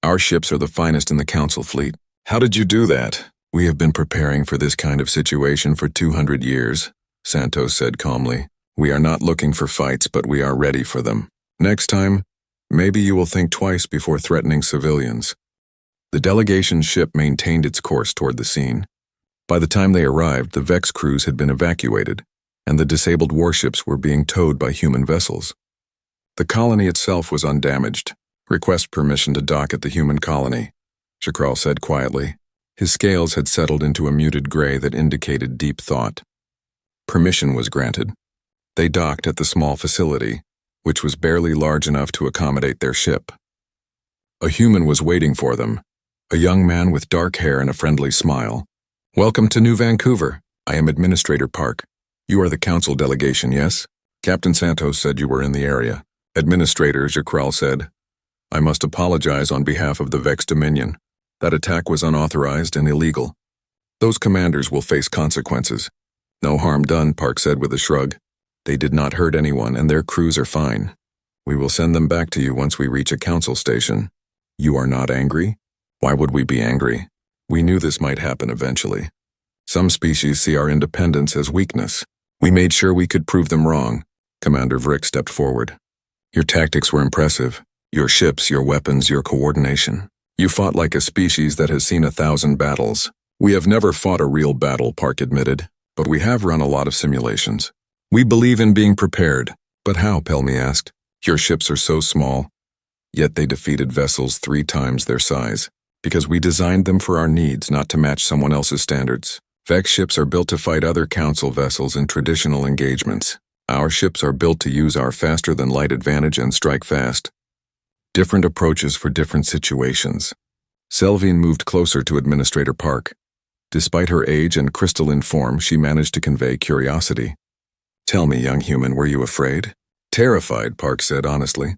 Our ships are the finest in the Council fleet. How did you do that?" "We have been preparing for this kind of situation for 200 years, Santos said calmly. "We are not looking for fights, but we are ready for them. Next time, maybe you will think twice before threatening civilians." The delegation's ship maintained its course toward the scene. By the time they arrived, the Vex crews had been evacuated, and the disabled warships were being towed by human vessels. The colony itself was undamaged. "Request permission to dock at the human colony," Shakral said quietly. His scales had settled into a muted gray that indicated deep thought. Permission was granted. They docked at the small facility, which was barely large enough to accommodate their ship. A human was waiting for them, a young man with dark hair and a friendly smile. "Welcome to New Vancouver. I am Administrator Park. You are the Council delegation, yes? Captain Santos said you were in the area." "Administrator," Shakral said, "I must apologize on behalf of the Vex Dominion. That attack was unauthorized and illegal. Those commanders will face consequences." "No harm done," Park said with a shrug. "They did not hurt anyone and their crews are fine. We will send them back to you once we reach a Council station." "You are not angry?" "Why would we be angry? We knew this might happen eventually. Some species see our independence as weakness. We made sure we could prove them wrong." Commander Vrick stepped forward. "Your tactics were impressive. Your ships, your weapons, your coordination. You fought like a species that has seen 1,000 battles." "We have never fought a real battle," Park admitted, "but we have run a lot of simulations. We believe in being prepared." "But how?" Pelmy asked. "Your ships are so small." "Yet they defeated vessels 3 times their size. Because we designed them for our needs, not to match someone else's standards. Vex ships are built to fight other Council vessels in traditional engagements. Our ships are built to use our faster-than-light advantage and strike fast. Different approaches for different situations." Selvine moved closer to Administrator Park. Despite her age and crystalline form, she managed to convey curiosity. "Tell me, young human, were you afraid?" "Terrified," Park said honestly.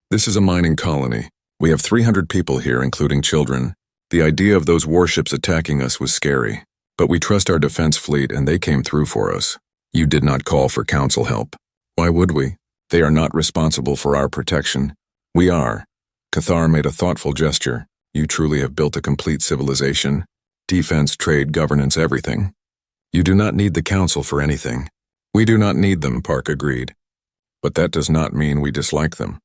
"This is a mining colony. We have 300 people here, including children. The idea of those warships attacking us was scary. But we trust our defense fleet and they came through for us. You did not call for Council help. Why would we? They are not responsible for our protection. We are." Cathar made a thoughtful gesture. "You truly have built a complete civilization. Defense, trade, governance, everything. You do not need the Council for anything." "We do not need them," Park agreed. "But that does not mean we dislike them.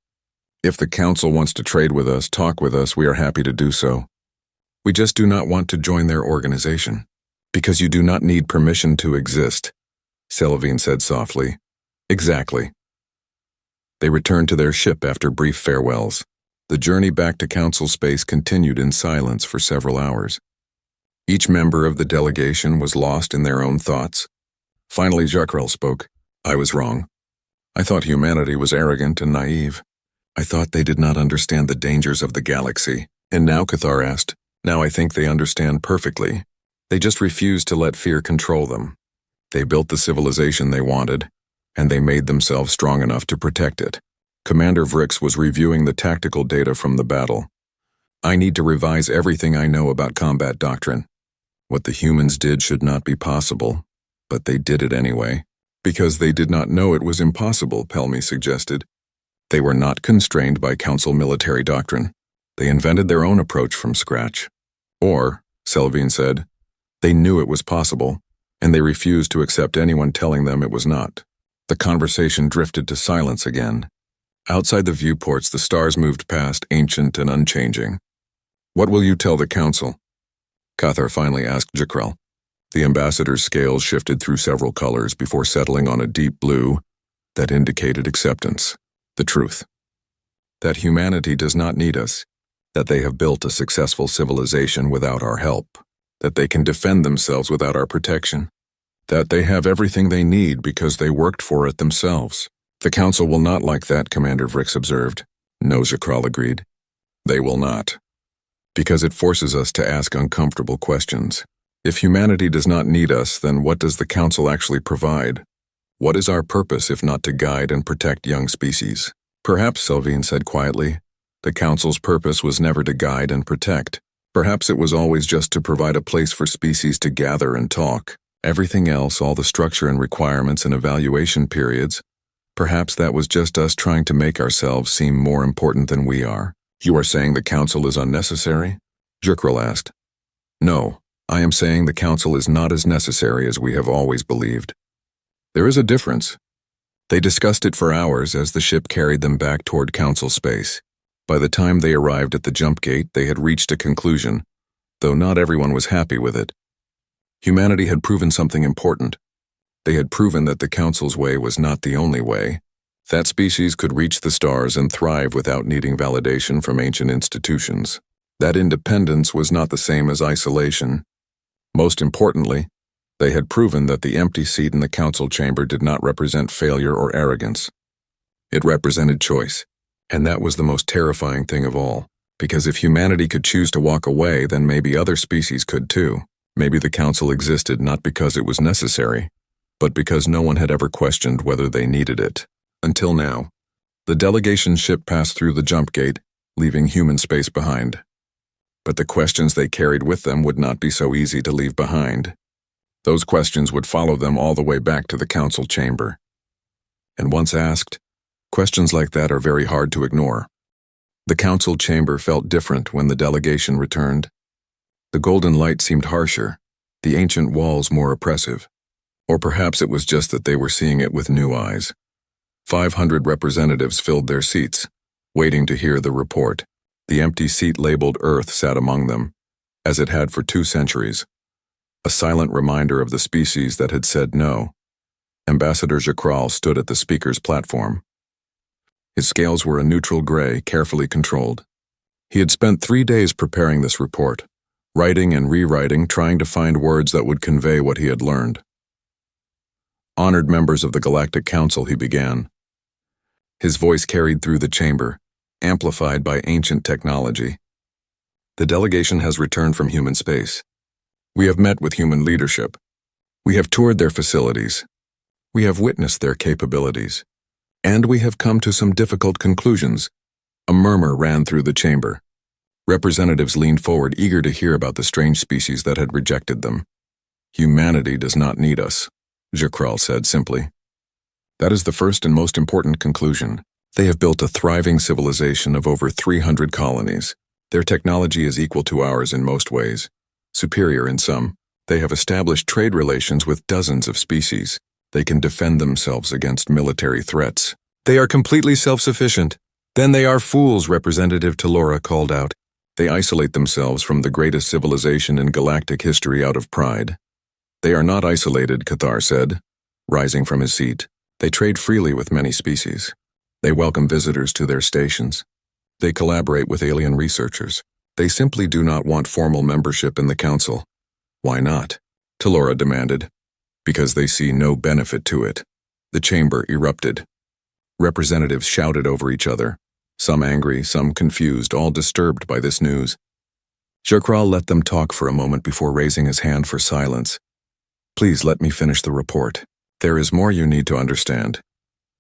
If the Council wants to trade with us, talk with us, we are happy to do so. We just do not want to join their organization." "Because you do not need permission to exist," Selvine said softly. "Exactly." They returned to their ship after brief farewells. The journey back to Council space continued in silence for several hours. Each member of the delegation was lost in their own thoughts. Finally, Jakrel spoke. "I was wrong. I thought humanity was arrogant and naive. I thought they did not understand the dangers of the galaxy." "And now?" Cathar asked. Now I think they understand perfectly. They just refuse to let fear control them. They built the civilization they wanted, and they made themselves strong enough to protect it. Commander Vrix was reviewing the tactical data from the battle. I need to revise everything I know about combat doctrine. What the humans did should not be possible, but they did it anyway. Because they did not know it was impossible, Pelmy suggested. They were not constrained by Council military doctrine. They invented their own approach from scratch. Or, Selvine said, they knew it was possible, and they refused to accept anyone telling them it was not. The conversation drifted to silence again. Outside the viewports, the stars moved past, ancient and unchanging. What will you tell the Council? Cathar finally asked Jakrel. The ambassador's scales shifted through several colors before settling on a deep blue that indicated acceptance. The truth. That humanity does not need us. That they have built a successful civilization without our help. That they can defend themselves without our protection. That they have everything they need because they worked for it themselves. The Council will not like that, Commander Vrix observed. No, Jakrel agreed. They will not. Because it forces us to ask uncomfortable questions. If humanity does not need us, then what does the Council actually provide? What is our purpose if not to guide and protect young species? Perhaps, Selvine said quietly, the Council's purpose was never to guide and protect. Perhaps it was always just to provide a place for species to gather and talk. Everything else, all the structure and requirements and evaluation periods, perhaps that was just us trying to make ourselves seem more important than we are. You are saying the Council is unnecessary? Jakrel asked. No. I am saying the Council is not as necessary as we have always believed. There is a difference. They discussed it for hours as the ship carried them back toward Council space. By the time they arrived at the jump gate, they had reached a conclusion, though not everyone was happy with it. Humanity had proven something important. They had proven that the Council's way was not the only way. That species could reach the stars and thrive without needing validation from ancient institutions. That independence was not the same as isolation. Most importantly, they had proven that the empty seat in the Council chamber did not represent failure or arrogance. It represented choice, and that was the most terrifying thing of all, because if humanity could choose to walk away, then maybe other species could too. Maybe the Council existed not because it was necessary, but because no one had ever questioned whether they needed it. Until now, the delegation ship passed through the jump gate, leaving human space behind. But the questions they carried with them would not be so easy to leave behind. Those questions would follow them all the way back to the Council chamber. And once asked, questions like that are very hard to ignore. The Council chamber felt different when the delegation returned. The golden light seemed harsher, the ancient walls more oppressive. Or perhaps it was just that they were seeing it with new eyes. 500 representatives filled their seats, waiting to hear the report. The empty seat labeled Earth sat among them, as it had for 2 centuries. A silent reminder of the species that had said no. Ambassador Jakrel stood at the speaker's platform. His scales were a neutral gray, carefully controlled. He had spent 3 days preparing this report, writing and rewriting, trying to find words that would convey what he had learned. Honored members of the Galactic Council, he began. His voice carried through the chamber, amplified by ancient technology. The delegation has returned from human space. We have met with human leadership. We have toured their facilities. We have witnessed their capabilities. And we have come to some difficult conclusions. A murmur ran through the chamber. Representatives leaned forward, eager to hear about the strange species that had rejected them. Humanity does not need us, Jakrel said simply. That is the first and most important conclusion. They have built a thriving civilization of over 300 colonies. Their technology is equal to ours in most ways, superior in some. They have established trade relations with dozens of species. They can defend themselves against military threats. They are completely self-sufficient. Then they are fools, Representative Talora called out. They isolate themselves from the greatest civilization in galactic history out of pride. They are not isolated, Cathar said, rising from his seat. They trade freely with many species. They welcome visitors to their stations. They collaborate with alien researchers. They simply do not want formal membership in the Council. Why not? Talora demanded. Because they see no benefit to it. The chamber erupted. Representatives shouted over each other, some angry, some confused, all disturbed by this news. Shukral let them talk for a moment before raising his hand for silence. Please let me finish the report. There is more you need to understand.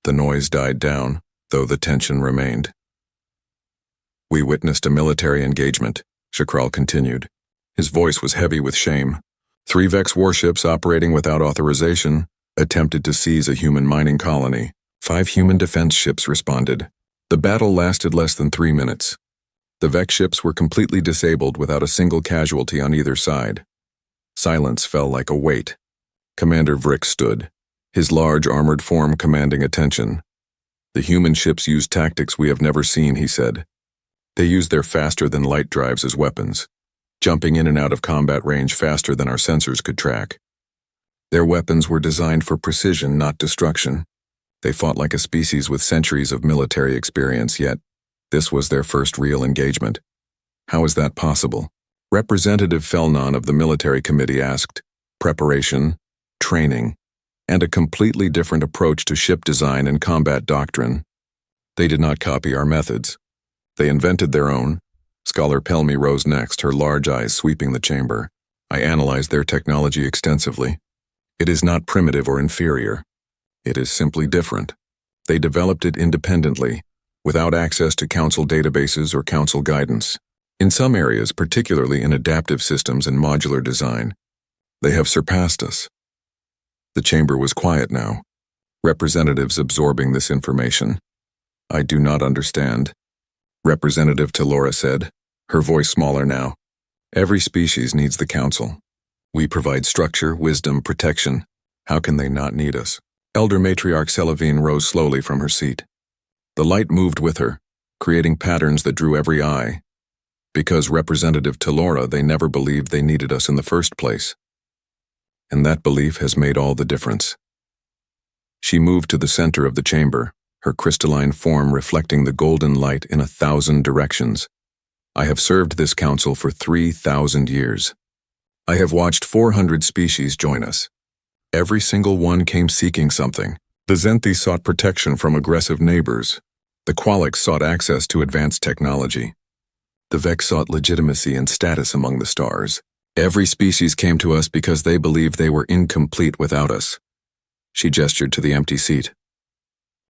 The noise died down, though the tension remained. We witnessed a military engagement, Shukral continued. His voice was heavy with shame. 3 Vex warships operating without authorization attempted to seize a human mining colony. 5 human defense ships responded. The battle lasted less than 3 minutes. The Vex ships were completely disabled without a single casualty on either side. Silence fell like a weight. Commander Vrick stood, his large armored form commanding attention. The human ships used tactics we have never seen, he said. They used their faster-than-light drives as weapons, jumping in and out of combat range faster than our sensors could track. Their weapons were designed for precision, not destruction. They fought like a species with centuries of military experience, yet this was their first real engagement. How is that possible? Representative Felnon of the military committee asked. Preparation, training, and a completely different approach to ship design and combat doctrine. They did not copy our methods. They invented their own. Scholar Pelmy rose next, her large eyes sweeping the chamber. I analyzed their technology extensively. It is not primitive or inferior. It is simply different. They developed it independently, without access to council databases or council guidance. In some areas, particularly in adaptive systems and modular design, they have surpassed us. The chamber was quiet now, representatives absorbing this information. I do not understand, Representative Telora said, her voice smaller now. Every species needs the council. We provide structure, wisdom, protection. How can they not need us? Elder Matriarch Selavine rose slowly from her seat. The light moved with her, creating patterns that drew every eye. Because Representative Telora, they never believed they needed us in the first place. And that belief has made all the difference. She moved to the center of the chamber, her crystalline form reflecting the golden light in 1,000 directions. I have served this council for 3,000 years. I have watched 400 species join us. Every single one came seeking something. The Zenthi sought protection from aggressive neighbors. The Qualics sought access to advanced technology. The Vex sought legitimacy and status among the stars. Every species came to us because they believed they were incomplete without us. She gestured to the empty seat.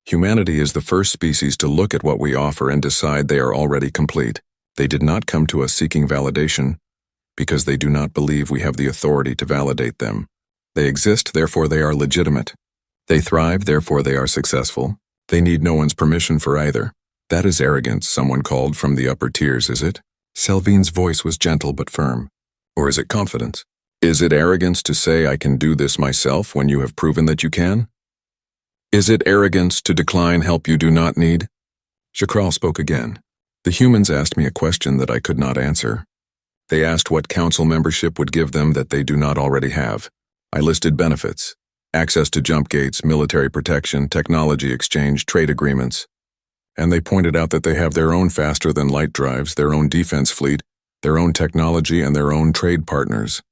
Humanity is the first species to look at what we offer and decide they are already complete. They did not come to us seeking validation, because they do not believe we have the authority to validate them. They exist, therefore they are legitimate. They thrive, therefore they are successful. They need no one's permission for either. That is arrogance, someone called from the upper tiers, is it? Selvine's voice was gentle but firm. Or is it confidence? Is it arrogance to say I can do this myself when you have proven that you can? Is it arrogance to decline help you do not need? Shukral spoke again. The humans asked me a question that I could not answer. They asked what council membership would give them that they do not already have. I listed benefits: access to jump gates, military protection, technology exchange, trade agreements. And they pointed out that they have their own faster-than-light drives, their own defense fleet, their own technology, and their own trade partners.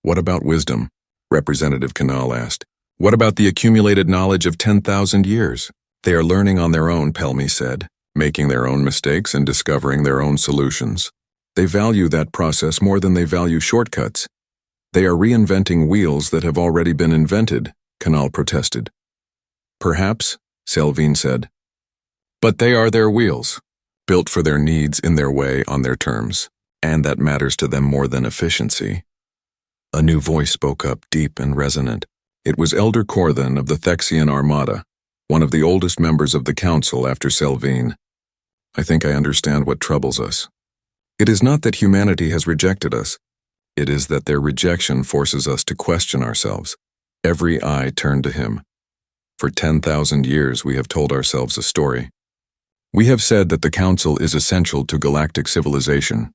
What about wisdom? Representative Canal asked. What about the accumulated knowledge of 10,000 years? They are learning on their own, Pelmy said, making their own mistakes and discovering their own solutions. They value that process more than they value shortcuts. They are reinventing wheels that have already been invented, Canal protested. Perhaps, Selvine said. But they are their wheels, built for their needs in their way on their terms, and that matters to them more than efficiency. A new voice spoke up, deep and resonant. It was Elder Korthan of the Thexian Armada, one of the oldest members of the council after Selvine. I think I understand what troubles us. It is not that humanity has rejected us. It is that their rejection forces us to question ourselves. Every eye turned to him. For 10,000 years we have told ourselves a story. We have said that the council is essential to galactic civilization,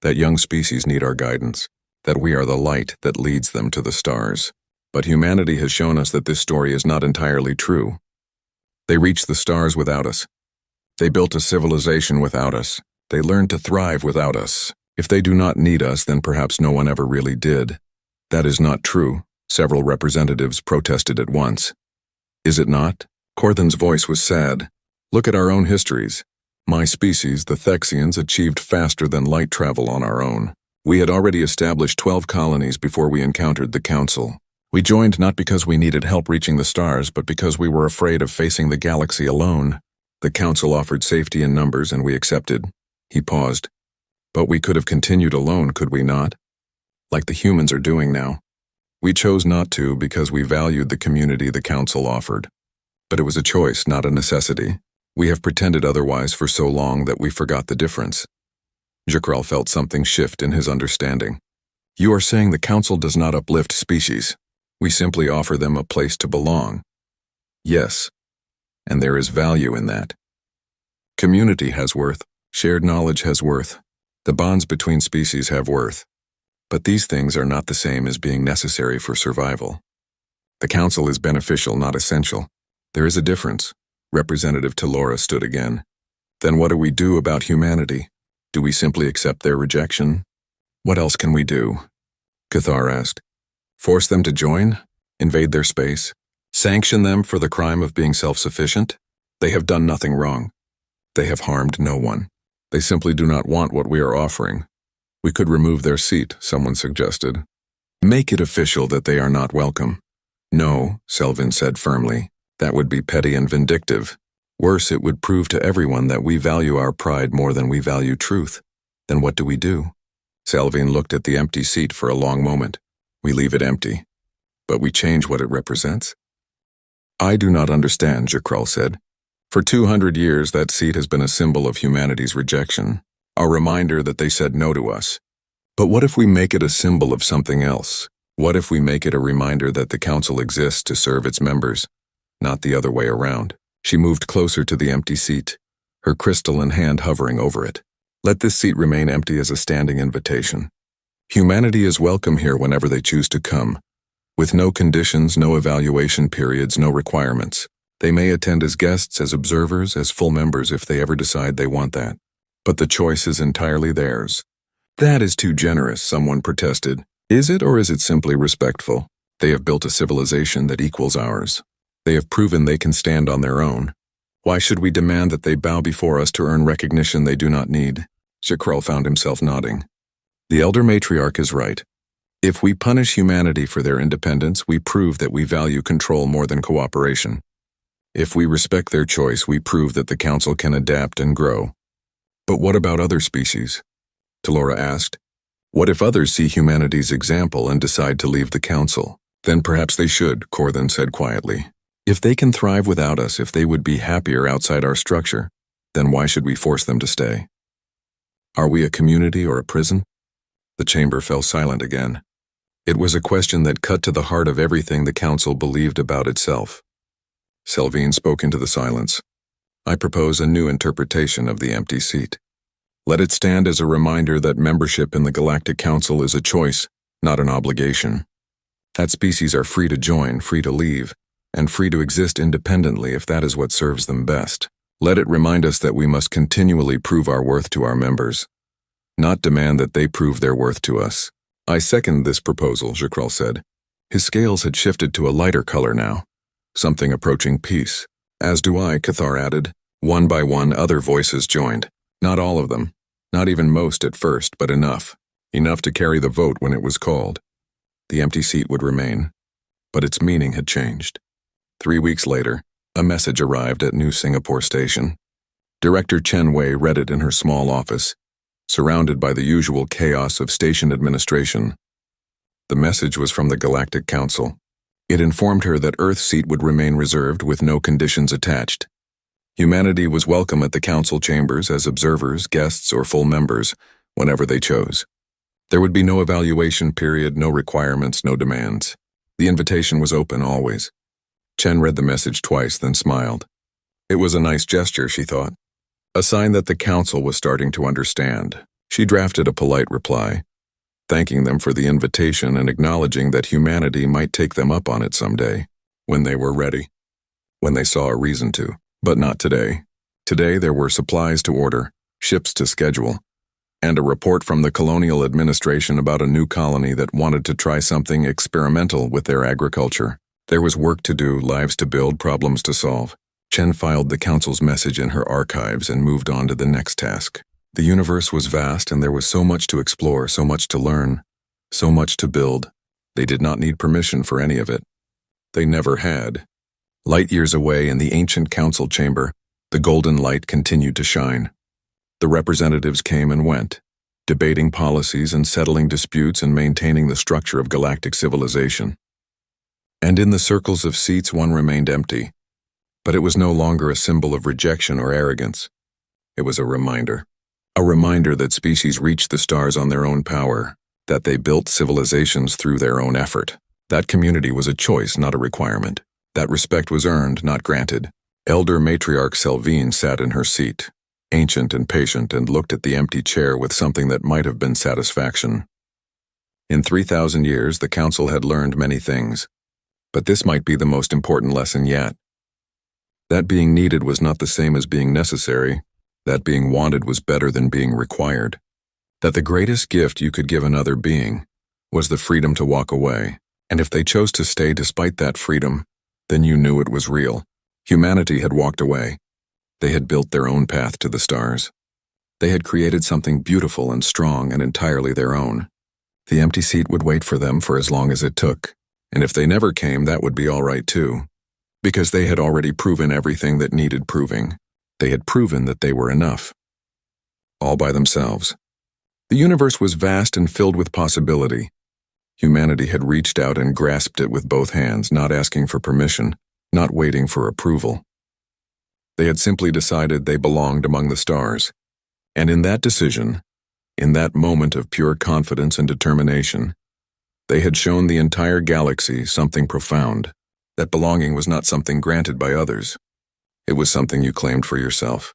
that young species need our guidance, that we are the light that leads them to the stars. But humanity has shown us that this story is not entirely true. They reached the stars without us. They built a civilization without us. They learned to thrive without us. If they do not need us, then perhaps no one ever really did. That is not true, several representatives protested at once. Is it not? Korthan's voice was sad. Look at our own histories. My species, the Thexians, achieved faster than light travel on our own. We had already established 12 colonies before we encountered the Council. We joined not because we needed help reaching the stars, but because we were afraid of facing the galaxy alone. The Council offered safety in numbers, and we accepted. He paused. But we could have continued alone, could we not? Like the humans are doing now. We chose not to because we valued the community the Council offered. But it was a choice, not a necessity. We have pretended otherwise for so long that we forgot the difference. Jakrel felt something shift in his understanding. You are saying the Council does not uplift species. We simply offer them a place to belong. Yes, and there is value in that. Community has worth. Shared knowledge has worth. The bonds between species have worth. But these things are not the same as being necessary for survival. The Council is beneficial, not essential. There is a difference. Representative Talora stood again. Then what do we do about humanity? Do we simply accept their rejection? What else can we do? Cathar asked. Force them to join? Invade their space? Sanction them for the crime of being self-sufficient? They have done nothing wrong. They have harmed no one. They simply do not want what we are offering. We could remove their seat, someone suggested. Make it official that they are not welcome. No, Selvin said firmly. That would be petty and vindictive. Worse, it would prove to everyone that we value our pride more than we value truth. Then what do we do? Selvin looked at the empty seat for a long moment. We leave it empty. But we change what it represents? I do not understand, Jakrel said. For 200 years, that seat has been a symbol of humanity's rejection, a reminder that they said no to us. But what if we make it a symbol of something else? What if we make it a reminder that the Council exists to serve its members, not the other way around? She moved closer to the empty seat, her crystalline hand hovering over it. Let this seat remain empty as a standing invitation. Humanity is welcome here whenever they choose to come, with no conditions, no evaluation periods, no requirements. They may attend as guests, as observers, as full members if they ever decide they want that. But the choice is entirely theirs. That is too generous, someone protested. Is it, or is it simply respectful? They have built a civilization that equals ours. They have proven they can stand on their own. Why should we demand that they bow before us to earn recognition they do not need? Jakrel found himself nodding. The elder matriarch is right. If we punish humanity for their independence, we prove that we value control more than cooperation. If we respect their choice, we prove that the Council can adapt and grow. But what about other species? Talora asked. What if others see humanity's example and decide to leave the Council? Then perhaps they should, Korthan said quietly. If they can thrive without us, if they would be happier outside our structure, then why should we force them to stay? Are we a community or a prison? The chamber fell silent again. It was a question that cut to the heart of everything the Council believed about itself. Selvin spoke into the silence. I propose a new interpretation of the empty seat. Let it stand as a reminder that membership in the Galactic Council is a choice, not an obligation. That species are free to join, free to leave, and free to exist independently if that is what serves them best. Let it remind us that we must continually prove our worth to our members, not demand that they prove their worth to us. I second this proposal, Jakrel said. His scales had shifted to a lighter color now, something approaching peace. As do I, Cathar added. One by one, other voices joined. Not all of them, not even most at first, but enough. Enough to carry the vote when it was called. The empty seat would remain, but its meaning had changed. 3 weeks later, a message arrived at New Singapore Station. Director Chen Wei read it in her small office, surrounded by the usual chaos of station administration. The message was from the Galactic Council. It informed her that Earth's seat would remain reserved with no conditions attached. Humanity was welcome at the Council chambers as observers, guests, or full members, whenever they chose. There would be no evaluation period, no requirements, no demands. The invitation was open always. Chen read the message twice, then smiled. It was a nice gesture, she thought. A sign that the Council was starting to understand. She drafted a polite reply, thanking them for the invitation and acknowledging that humanity might take them up on it someday, when they were ready, when they saw a reason to. But not today. Today there were supplies to order, ships to schedule, and a report from the colonial administration about a new colony that wanted to try something experimental with their agriculture. There was work to do, lives to build, problems to solve. Chen filed the council's message in her archives and moved on to the next task. The universe was vast and there was so much to explore, so much to learn, so much to build. They did not need permission for any of it. They never had. Light years away in the ancient council chamber, the golden light continued to shine. The representatives came and went, debating policies and settling disputes and maintaining the structure of galactic civilization. And in the circles of seats one remained empty, but it was no longer a symbol of rejection or arrogance. It was a reminder that species reached the stars on their own power, that they built civilizations through their own effort. That community was a choice, not a requirement. That respect was earned, not granted. Elder matriarch Selvine sat in her seat, ancient and patient, and looked at the empty chair with something that might have been satisfaction. In 3,000 years, the council had learned many things, but this might be the most important lesson yet. That being needed was not the same as being necessary. That being wanted was better than being required. That the greatest gift you could give another being was the freedom to walk away, and if they chose to stay despite that freedom, then you knew it was real. Humanity had walked away. They had built their own path to the stars. They had created something beautiful and strong and entirely their own. The empty seat would wait for them for as long as it took, and if they never came, that would be all right too, because they had already proven everything that needed proving. They had proven that they were enough. All by themselves. The universe was vast and filled with possibility. Humanity had reached out and grasped it with both hands, not asking for permission, not waiting for approval. They had simply decided they belonged among the stars. And in that decision, in that moment of pure confidence and determination, they had shown the entire galaxy something profound, that belonging was not something granted by others. It was something you claimed for yourself.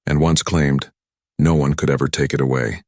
And once claimed, no one could ever take it away.